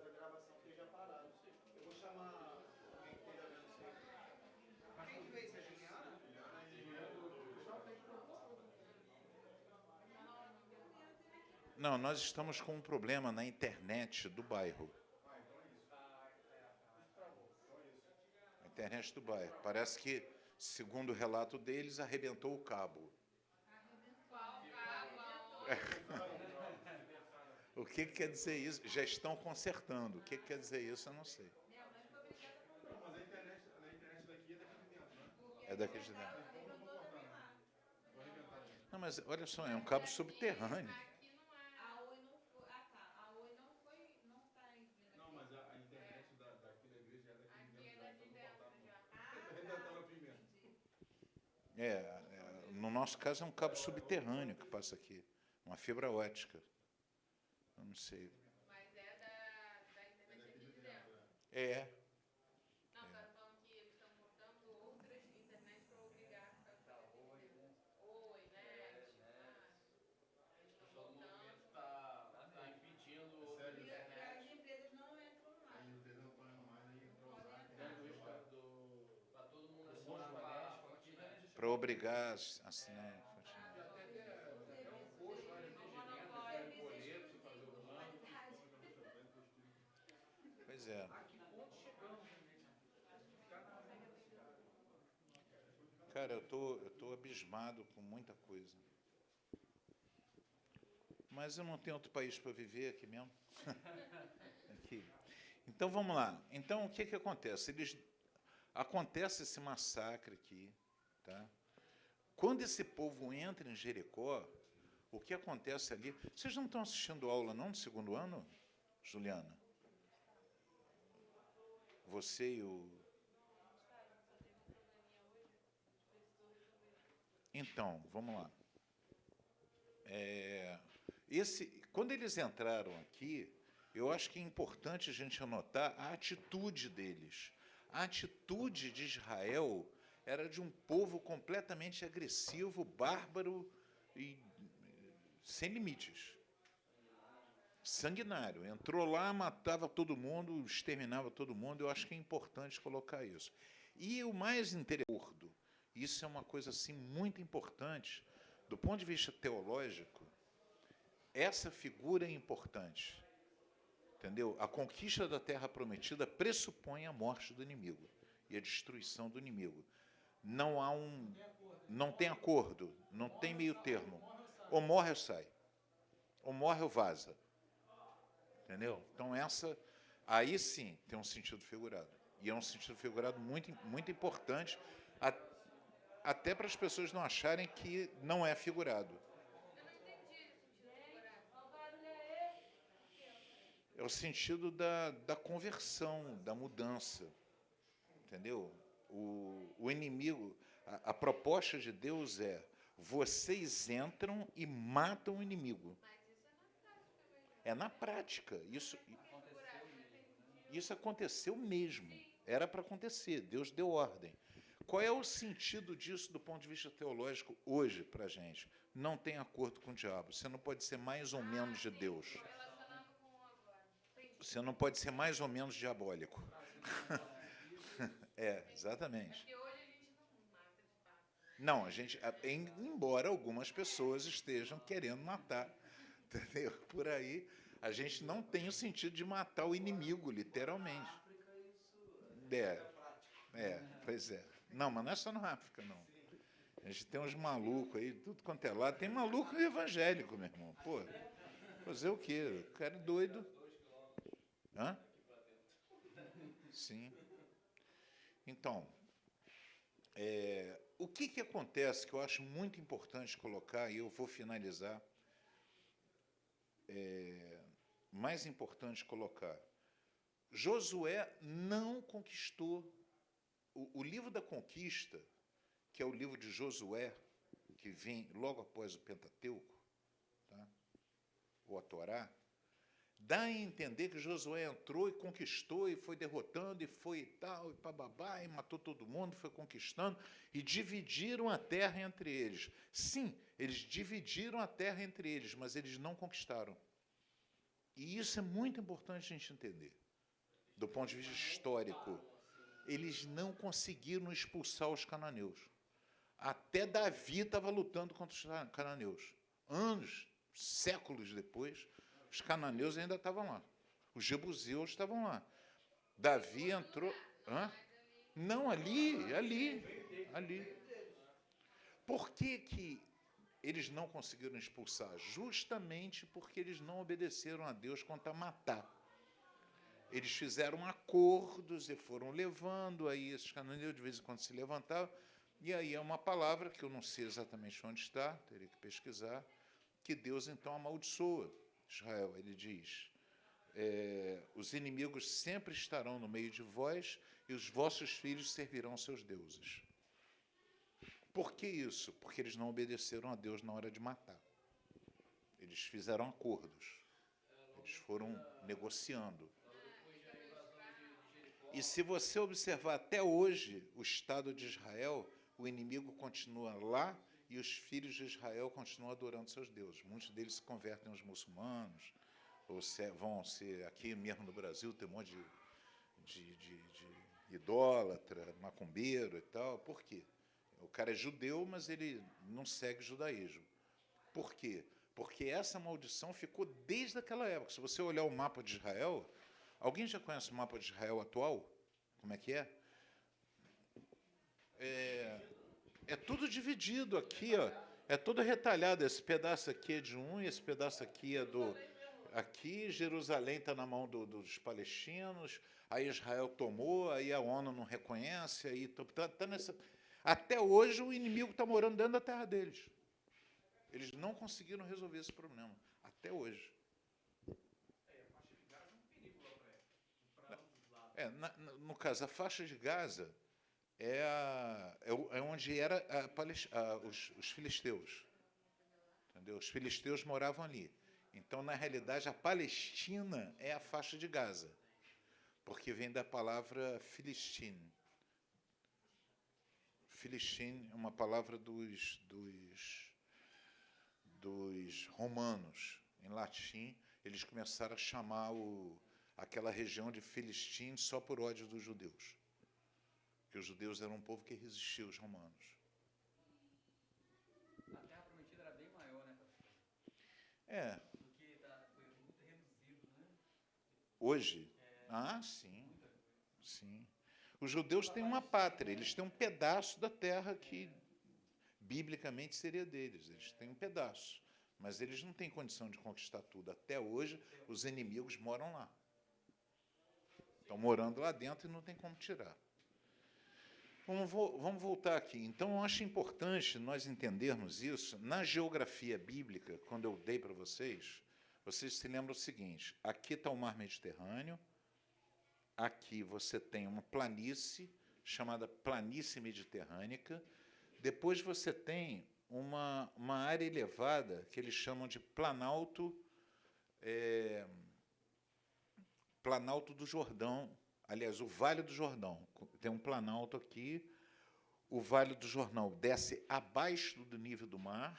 A gravação esteja parada. Eu vou chamar Não, nós estamos com um problema na internet do bairro. A internet do bairro. Parece que, segundo o relato deles, arrebentou o cabo. O que quer dizer isso? Já estão consertando. O que quer dizer isso, eu não sei. Mas a internet daqui é daqui de dentro, né? É daqui de dentro. Arrebentou também lá. Não, mas olha só, é um cabo subterrâneo. Aqui não é. A Oi não foi. Ah, tá. A Oi não foi. Não tá vindo aqui. Não, mas a internet daqui da igreja é daqui de Aqui dentro. é daqui dentro já. Arrebentaram a pimenta. No nosso caso é um cabo subterrâneo que passa aqui. Uma fibra ótica. Eu não sei. Mas é da internet aqui de dentro. É. Não, cara, falando que eles estão botando outras internet para obrigar a ficar com aqui de dentro. Oi, net. Eles estão Todo botando. movimento está impedindo outra E internet. as empresas não entram mais. Para todo mundo assinar a fatura. Para obrigar a assinar. Pois é. Cara, eu tô abismado com muita coisa. Mas eu não tenho outro país para viver aqui mesmo. Aqui. Então, vamos lá. Então, o que acontece? Acontece esse massacre aqui. Tá? Quando esse povo entra em Jericó, o que acontece ali... Vocês não estão assistindo aula, não, do segundo ano, Juliana? Você e o... Então, vamos lá. Quando eles entraram aqui, eu acho que é importante a gente anotar a atitude deles. A atitude de Israel era de um povo completamente agressivo, bárbaro e sem limites. Sanguinário. Entrou lá, matava todo mundo, exterminava todo mundo. Eu acho que é importante colocar isso. E o mais interessante, isso é uma coisa assim muito importante, do ponto de vista teológico, essa figura é importante. Entendeu? A conquista da terra prometida pressupõe a morte do inimigo e a destruição do inimigo. Não tem acordo, não tem meio termo. Ou morre ou sai. Ou morre ou vaza. Entendeu? Então aí sim tem um sentido figurado. E é um sentido figurado muito, muito importante, até para as pessoas não acharem que não é figurado. É o sentido da conversão, da mudança. Entendeu? O inimigo, a proposta de Deus é: vocês entram e matam o inimigo. É na prática. Isso aconteceu mesmo. Era para acontecer. Deus deu ordem. Qual é o sentido disso do ponto de vista teológico hoje para a gente? Não tem acordo com o diabo. Você não pode ser mais ou menos de Deus. Você não pode ser mais ou menos diabólico. Exatamente. Porque hoje a gente não mata de fato. Não, embora algumas pessoas estejam querendo matar, entendeu? Por aí, a gente não tem o sentido de matar o inimigo, literalmente. Pois é. Não, mas não é só na África, não. A gente tem uns malucos aí, tudo quanto é lado. Tem maluco evangélico, meu irmão. Pô, fazer o quê? O cara é doido. Hã? Sim. Então, o que acontece, que eu acho muito importante colocar, e eu vou finalizar, mais importante colocar, Josué não conquistou, o livro da conquista, que é o livro de Josué, que vem logo após o Pentateuco, tá? Ou a Torá, dá a entender que Josué entrou e conquistou, e foi derrotando, e foi e tal, e bababá, e matou todo mundo, foi conquistando, e dividiram a terra entre eles. Sim, eles dividiram a terra entre eles, mas eles não conquistaram. E isso é muito importante a gente entender, do ponto de vista histórico. Eles não conseguiram expulsar os cananeus. Até Davi estava lutando contra os cananeus. Anos séculos depois, os cananeus ainda estavam lá. Os jebuseus estavam lá. Davi entrou... Hã? Não, ali. Por que eles não conseguiram expulsar? Justamente porque eles não obedeceram a Deus quanto a matar. Eles fizeram acordos e foram levando, aí esses cananeus de vez em quando se levantavam, e aí é uma palavra que eu não sei exatamente onde está, teria que pesquisar, que Deus então amaldiçoa Israel. Ele diz, os inimigos sempre estarão no meio de vós e os vossos filhos servirão seus deuses. Por que isso? Porque eles não obedeceram a Deus na hora de matar. Eles fizeram acordos. Eles foram negociando. E se você observar até hoje o Estado de Israel, o inimigo continua lá e os filhos de Israel continuam adorando seus deuses. Muitos deles se convertem aos muçulmanos, ou vão ser, aqui mesmo no Brasil, tem um monte de idólatra, macumbeiro e tal. Por quê? O cara é judeu, mas ele não segue o judaísmo. Por quê? Porque essa maldição ficou desde aquela época. Se você olhar o mapa de Israel, alguém já conhece o mapa de Israel atual? Como é que é? É tudo dividido aqui, ó. É todo retalhado. Esse pedaço aqui é de um, e esse pedaço aqui é do... Aqui, Jerusalém está na mão dos palestinos, aí Israel tomou, aí a ONU não reconhece, aí tá nessa... Até hoje o inimigo está morando dentro da terra deles. Eles não conseguiram resolver esse problema. Até hoje. No caso, a faixa de Gaza é onde era os filisteus. Entendeu? Os filisteus moravam ali. Então, na realidade, a Palestina é a faixa de Gaza, porque vem da palavra Filistim. Filistim é uma palavra dos romanos. Em latim, eles começaram a chamar aquela região de Filistim só por ódio dos judeus. Porque os judeus eram um povo que resistia aos romanos. A Terra Prometida era bem maior, né, pastor? Porque foi muito reduzido, né? Hoje? Sim. Sim. Os judeus têm uma pátria, eles têm um pedaço da terra que, biblicamente, seria deles. Eles têm um pedaço, mas eles não têm condição de conquistar tudo. Até hoje, os inimigos moram lá. Estão morando lá dentro e não tem como tirar. Vamos voltar aqui. Então, eu acho importante nós entendermos isso. Na geografia bíblica, quando eu dei para vocês se lembram o seguinte, aqui está o mar Mediterrâneo, aqui você tem uma planície, chamada planície mediterrânica, depois você tem uma área elevada, que eles chamam de Planalto do Jordão, aliás, o Vale do Jordão. Tem um planalto aqui, o Vale do Jordão desce abaixo do nível do mar,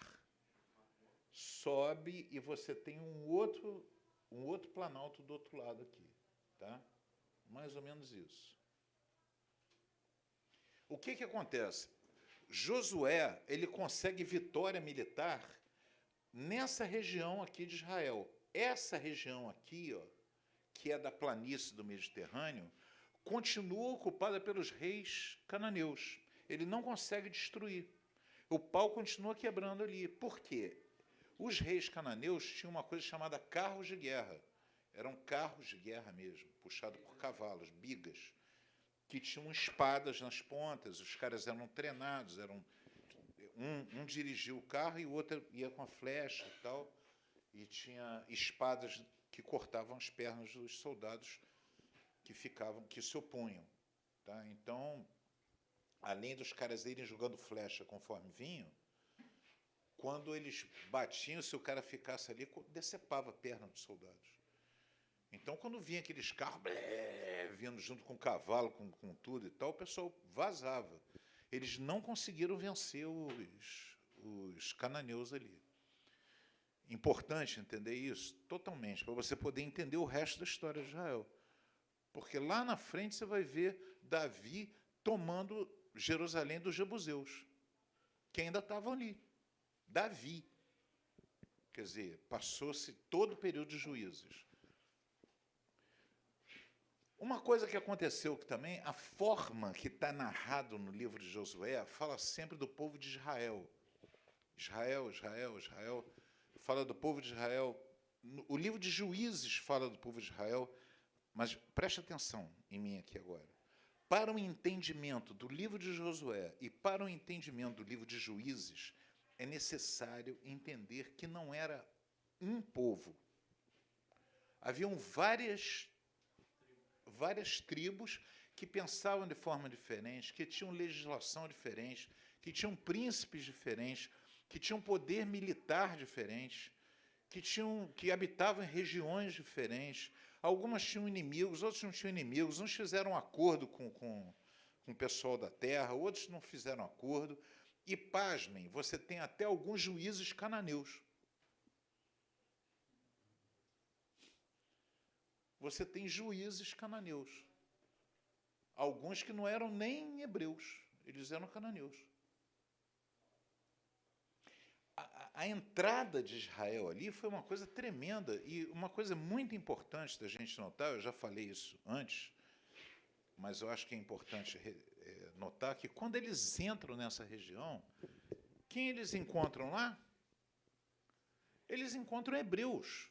sobe e você tem um outro planalto do outro lado aqui. Tá? Mais ou menos isso. O que acontece? Josué, ele consegue vitória militar nessa região aqui de Israel. Essa região aqui, ó, que é da planície do Mediterrâneo, continua ocupada pelos reis cananeus. Ele não consegue destruir. O pau continua quebrando ali. Por quê? Os reis cananeus tinham uma coisa chamada carros de guerra. Eram carros de guerra mesmo, puxados por cavalos, bigas, que tinham espadas nas pontas. Os caras eram treinados, um dirigia o carro e o outro ia com a flecha e tal, e tinha espadas que cortavam as pernas dos soldados que se opunham. Tá? Então, além dos caras irem jogando flecha conforme vinham, quando eles batiam, se o cara ficasse ali, decepava a perna dos soldados. Então, quando vinha aqueles carros, vindo junto com o cavalo, com tudo e tal, o pessoal vazava. Eles não conseguiram vencer os cananeus ali. Importante entender isso totalmente, para você poder entender o resto da história de Israel. Porque lá na frente você vai ver Davi tomando Jerusalém dos jebuseus, que ainda estavam ali. Davi. Quer dizer, passou-se todo o período de Juízes. Uma coisa que aconteceu que também, a forma que está narrado no livro de Josué fala sempre do povo de Israel. Israel, Israel, Israel. Fala do povo de Israel. O livro de Juízes fala do povo de Israel, mas preste atenção em mim aqui agora. Para o entendimento do livro de Josué e para o entendimento do livro de Juízes, é necessário entender que não era um povo. Haviam várias tribos que pensavam de forma diferente, que tinham legislação diferente, que tinham príncipes diferentes, que tinham poder militar diferente, que habitavam em regiões diferentes. Algumas tinham inimigos, outros não tinham inimigos. Uns fizeram um acordo com o pessoal da terra, outros não fizeram acordo. E, pasmem, você tem até alguns juízes cananeus. Você tem juízes cananeus. Alguns que não eram nem hebreus, eles eram cananeus. A entrada de Israel ali foi uma coisa tremenda e uma coisa muito importante da gente notar, eu já falei isso antes, mas eu acho que é importante notar que quando eles entram nessa região, quem eles encontram lá? Eles encontram hebreus.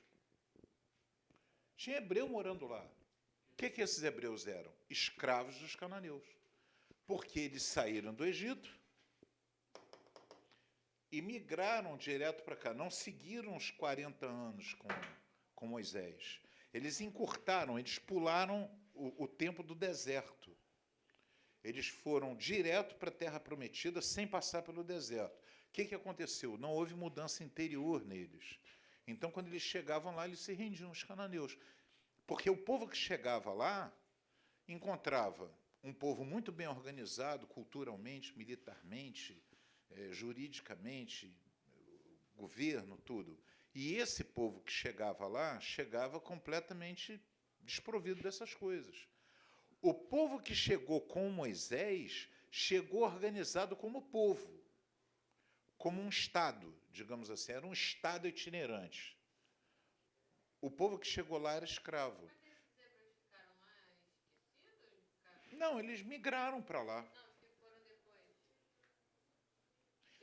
Tinha hebreu morando lá. O que esses hebreus eram? Escravos dos cananeus. Porque eles saíram do Egito e migraram direto para cá. Não seguiram os 40 anos com Moisés. Eles encurtaram, eles pularam o tempo do deserto. Eles foram direto para a Terra Prometida sem passar pelo deserto. O que aconteceu? Não houve mudança interior neles. Então, quando eles chegavam lá, eles se rendiam aos cananeus. Porque o povo que chegava lá encontrava um povo muito bem organizado, culturalmente, militarmente, juridicamente, governo, tudo. E esse povo que chegava lá, chegava completamente desprovido dessas coisas. O povo que chegou com Moisés, chegou organizado como povo, como um Estado, digamos assim, era um Estado itinerante. O povo que chegou lá era escravo. Mas esses hebreus ficaram lá esquecidos? Não, eles migraram para lá. Não, os que foram depois.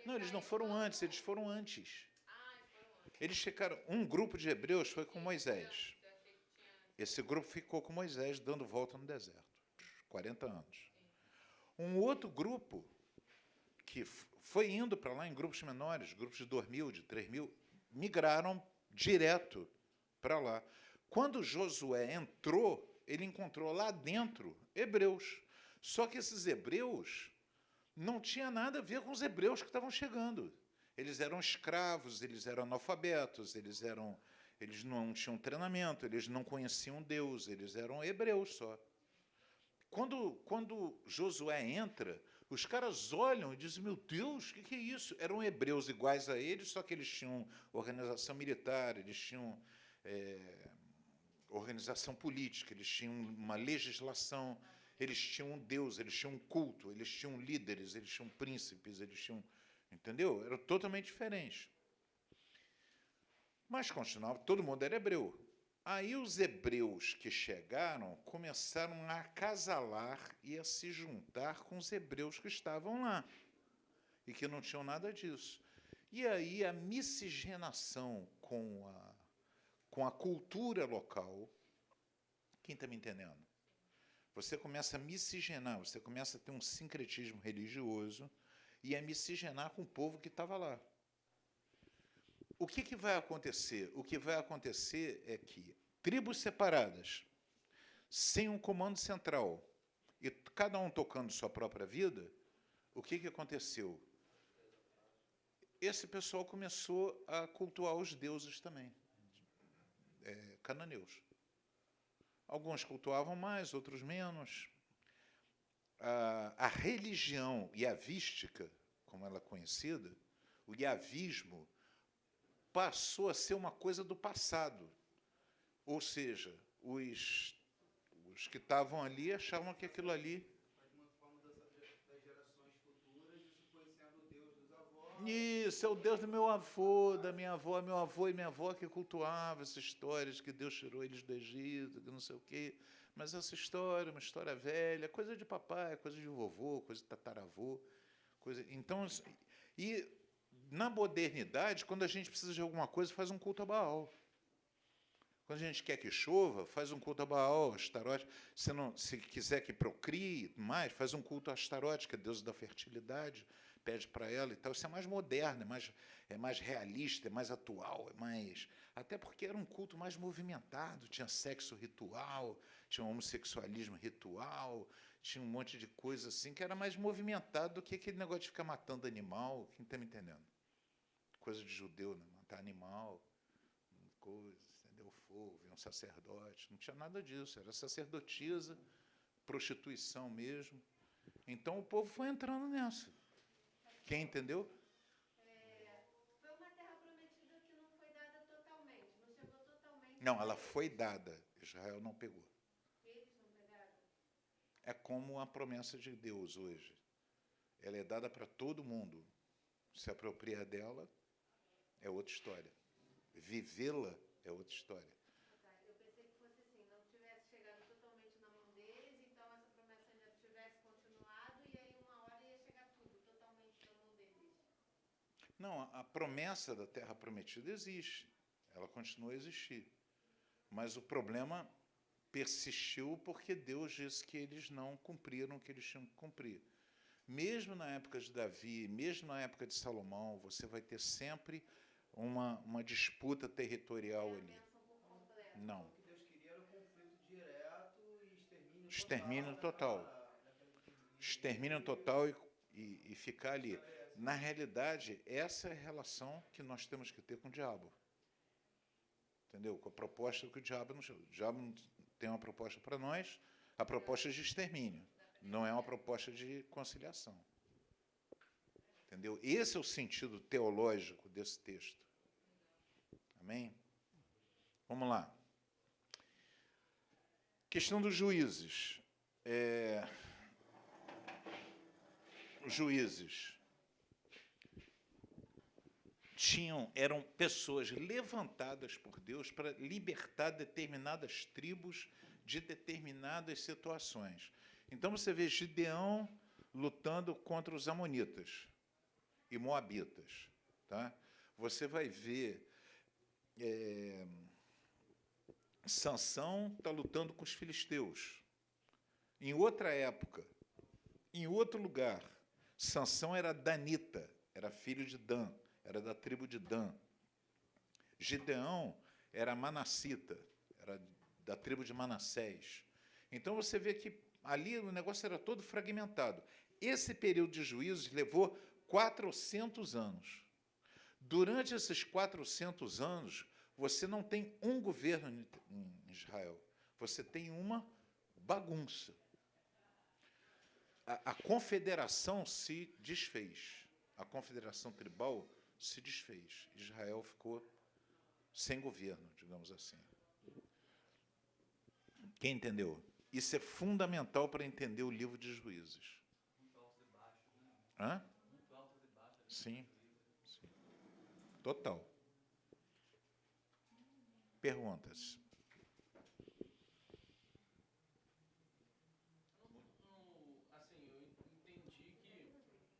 Não, eles não foram antes, eles foram antes. Ah, eles foram antes. Eles ficaram. Um grupo de hebreus foi com Moisés. Eu achei que tinha. Esse grupo ficou com Moisés, dando volta no deserto. 40 anos. Um outro grupo, que foi indo para lá em grupos menores, grupos de 2.000, de 3.000, migraram direto para lá. Quando Josué entrou, ele encontrou lá dentro hebreus. Só que esses hebreus não tinham nada a ver com os hebreus que estavam chegando. Eles eram escravos, eles eram analfabetos, eles não tinham treinamento, eles não conheciam Deus, eles eram hebreus só. Quando Josué entra, os caras olham e dizem, meu Deus, o que é isso? Eram hebreus iguais a eles, só que eles tinham organização militar, eles tinham organização política, eles tinham uma legislação, eles tinham um Deus, eles tinham um culto, eles tinham líderes, eles tinham príncipes, eles tinham... Entendeu? Era totalmente diferente. Mas continuava, todo mundo era hebreu. Aí os hebreus que chegaram começaram a acasalar e a se juntar com os hebreus que estavam lá e que não tinham nada disso. E aí a miscigenação com a cultura local, quem está me entendendo? Você começa a miscigenar, você começa a ter um sincretismo religioso e a miscigenar com o povo que estava lá. O que vai acontecer? O que vai acontecer é que tribos separadas, sem um comando central, e cada um tocando sua própria vida, o que aconteceu? Esse pessoal começou a cultuar os deuses também, cananeus. Alguns cultuavam mais, outros menos. A religião yavística, como ela é conhecida, o yavismo, passou a ser uma coisa do passado. Ou seja, os que estavam ali achavam que aquilo ali... Mas de uma forma das gerações futuras, isso foi sendo o Deus dos avós, Isso, é o Deus do meu avô, da minha avó, meu avô e minha avó que cultuavam essas histórias que Deus tirou eles do Egito, que não sei o quê. Mas essa história, uma história velha, coisa de papai, coisa de vovô, coisa de tataravô, coisa. Então, e na modernidade, quando a gente precisa de alguma coisa, faz um culto a Baal. Quando a gente quer que chova, faz um culto a Baal, Astarote. Se quiser que procrie mais, faz um culto a Astarote, que é Deus da fertilidade, pede para ela e tal. Isso é mais moderno, é mais realista, é mais atual, é mais. Até porque era um culto mais movimentado, tinha sexo ritual, tinha homossexualismo ritual, tinha um monte de coisa assim que era mais movimentado do que aquele negócio de ficar matando animal. Quem está me entendendo? Coisa de judeu, né? Matar animal, coisa. Deu fogo, veio um sacerdote, não tinha nada disso, era sacerdotisa, prostituição mesmo. Então o povo foi entrando nessa. Quem entendeu? Foi uma terra prometida que não foi dada totalmente, não chegou totalmente. Não, ela foi dada, Israel não pegou. Eles não pegaram? É como a promessa de Deus hoje. Ela é dada para todo mundo. Se apropriar dela é outra história. Vivê-la é outra história. Eu pensei que fosse assim, não tivesse chegado totalmente na mão deles, então essa promessa ainda tivesse continuado e aí uma hora ia chegar tudo totalmente na mão deles. Não, a promessa da terra prometida existe. Ela continua a existir. Mas o problema persistiu porque Deus disse que eles não cumpriram o que eles tinham que cumprir. Mesmo na época de Davi, mesmo na época de Salomão, você vai ter sempre uma disputa territorial ali. Não. O que Deus queria era o conflito direto e Extermínio total. Extermínio total e ficar ali. Na realidade, essa é a relação que nós temos que ter com o diabo. Entendeu? Com a proposta que o diabo não tem uma proposta para nós, a proposta é de extermínio, não é uma proposta de conciliação. Entendeu? Esse é o sentido teológico desse texto. Amém? Vamos lá. Questão dos juízes. Os juízes eram pessoas levantadas por Deus para libertar determinadas tribos de determinadas situações. Então você vê Gideão lutando contra os amonitas e moabitas, tá? Você vai ver Sansão está lutando com os filisteus. Em outra época, em outro lugar, Sansão era danita, era filho de Dan, era da tribo de Dan. Gideão era manassita, era da tribo de Manassés. Então você vê que ali o negócio era todo fragmentado. Esse período de juízos levou 400 anos. Durante esses 400 anos, você não tem um governo em Israel. Você tem uma bagunça. A confederação se desfez. A confederação tribal se desfez. Israel ficou sem governo, digamos assim. Quem entendeu? Isso é fundamental para entender o livro de Juízes. Muito altos e baixos, né? Hã? Muito altos e baixos. Sim. Sim. Total. Perguntas? Assim, eu entendi que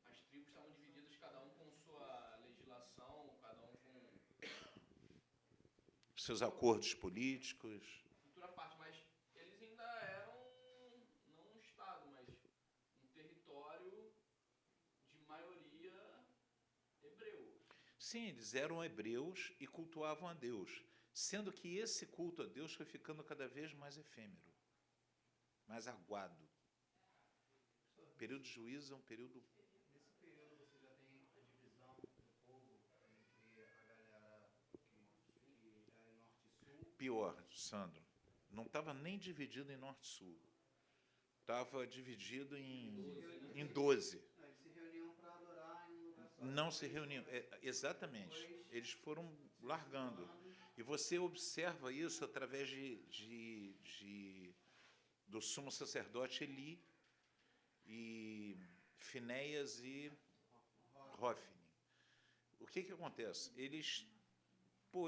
as tribos estavam divididas, cada um com sua legislação, cada um com Seus acordos políticos. cultura à parte, mas eles ainda eram, não um estado, mas um território de maioria hebreu. Sim, eles eram hebreus e cultuavam a Deus, sendo que esse culto a Deus foi ficando cada vez mais efêmero, mais aguado. O período de juízo é um período... Nesse período você já tem a divisão do povo entre a galera que era em norte e sul. Pior, Sandro, não estava nem dividido em norte e sul. Estava dividido em 12. Eles se reuniam para adorar em um lugar só. Não se reuniam. Exatamente. Eles foram largando. E você observa isso através do sumo sacerdote Eli e Finéias e Hófni. o que acontece? Eles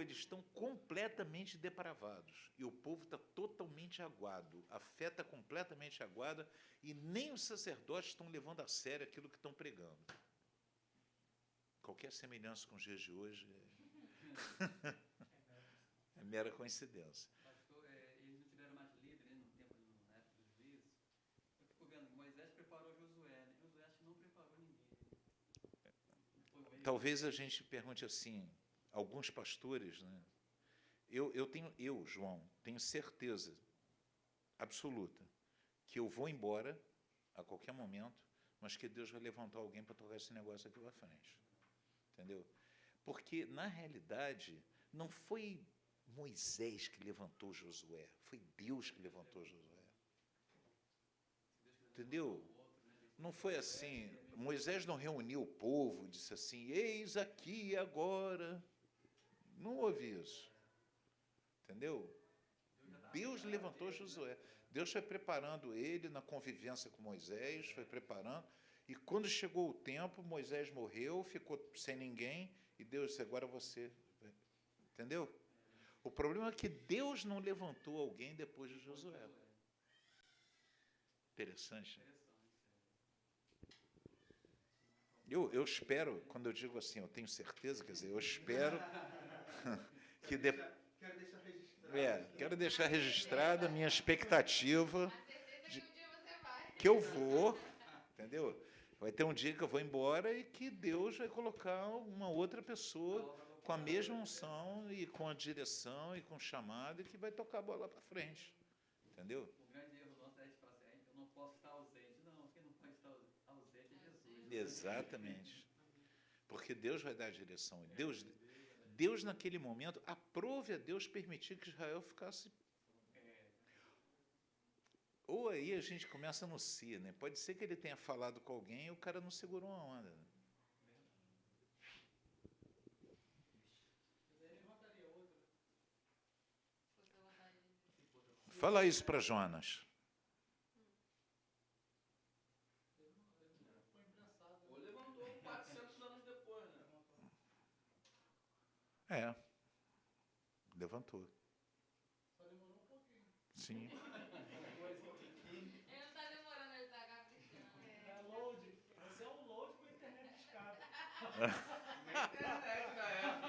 estão completamente depravados. E o povo está totalmente aguado. A fé está completamente aguada e nem os sacerdotes estão levando a sério aquilo que estão pregando. Qualquer semelhança com os dias de hoje é mera coincidência. Pastor, eles não tiveram mais líder, né, no tempo, na época dos juízes. Eu fico vendo, Moisés preparou Josué, né? Josué acho que não preparou ninguém. Foi o rei. Talvez a gente pergunte assim, alguns pastores, né? Eu, João, tenho certeza absoluta que eu vou embora a qualquer momento, mas que Deus vai levantar alguém para tocar esse negócio aqui para frente. Entendeu? Porque, na realidade, não foi Moisés que levantou Josué, foi Deus que levantou Josué. Entendeu? Não foi assim. Moisés não reuniu o povo, disse assim, eis aqui agora. Não houve isso. Entendeu? Deus levantou Josué. Deus foi preparando ele na convivência com Moisés, foi preparando. E quando chegou o tempo, Moisés morreu, ficou sem ninguém, e Deus disse, agora você. Entendeu? O problema é que Deus não levantou alguém depois de Josué. Interessante. Eu espero, quando eu digo assim, eu tenho certeza, quer dizer, eu espero que depois. Quero deixar registrada a minha expectativa A certeza que um dia você vai. que eu vou, entendeu? Vai ter um dia que eu vou embora e que Deus vai colocar uma outra pessoa com a mesma unção e com a direção e com o chamado e que vai tocar a bola para frente, entendeu? O grande erro nosso é a gente falar assim, eu não posso estar ausente. Não, quem não pode estar ausente é Jesus. Exatamente. Porque Deus vai dar a direção. Deus, naquele momento, aprove a Deus permitir que Israel ficasse. Ou aí a gente começa no si, né? Pode ser que ele tenha falado com alguém e o cara não segurou a onda. Né? Fala isso para Jonas. Ou levantou 400 anos depois, né? Levantou. Só demorou um pouquinho. Sim. Ele não está demorando, ele está caprichando. É load. Esse é um load com a internet de escada. Internet na época.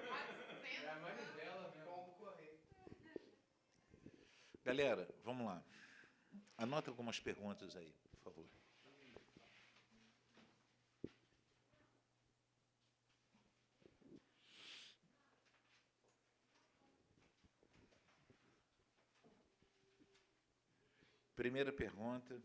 400 É a manivela mesmo. Como correr. Galera, vamos lá. Anota algumas perguntas aí, por favor. Primeira pergunta.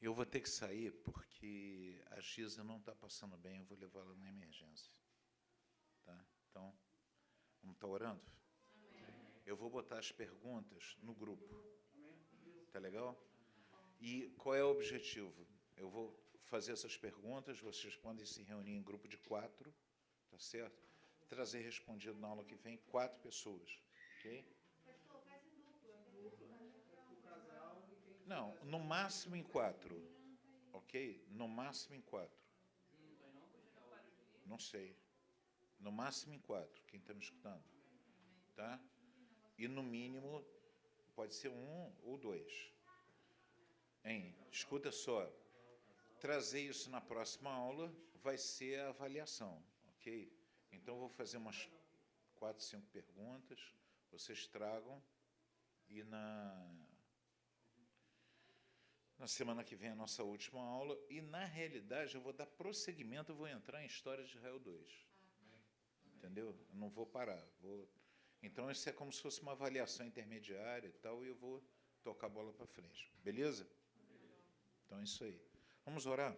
Eu vou ter que sair porque a Giza não está passando bem, eu vou levá-la na emergência. Tá? Então, vamos estar orando? Eu vou botar as perguntas no grupo. Tá legal? E qual é o objetivo? Eu vou fazer essas perguntas, vocês podem se reunir em grupo de 4, tá certo? Trazer respondido na aula que vem 4 pessoas, ok? Não, no máximo em 4, ok? No máximo em 4. Não sei. No máximo em 4, quem está me escutando. Tá? E no mínimo, pode ser 1 ou 2. Hein? Escuta só. Trazer isso na próxima aula vai ser a avaliação, ok? Então, eu vou fazer umas 4, 5 perguntas, vocês tragam, e na semana que vem a nossa última aula, e na realidade eu vou dar prosseguimento, eu vou entrar em História de Israel 2. Entendeu? Eu não vou parar. Então isso é como se fosse uma avaliação intermediária e tal, e eu vou tocar a bola para frente. Beleza? Então é isso aí. Vamos orar?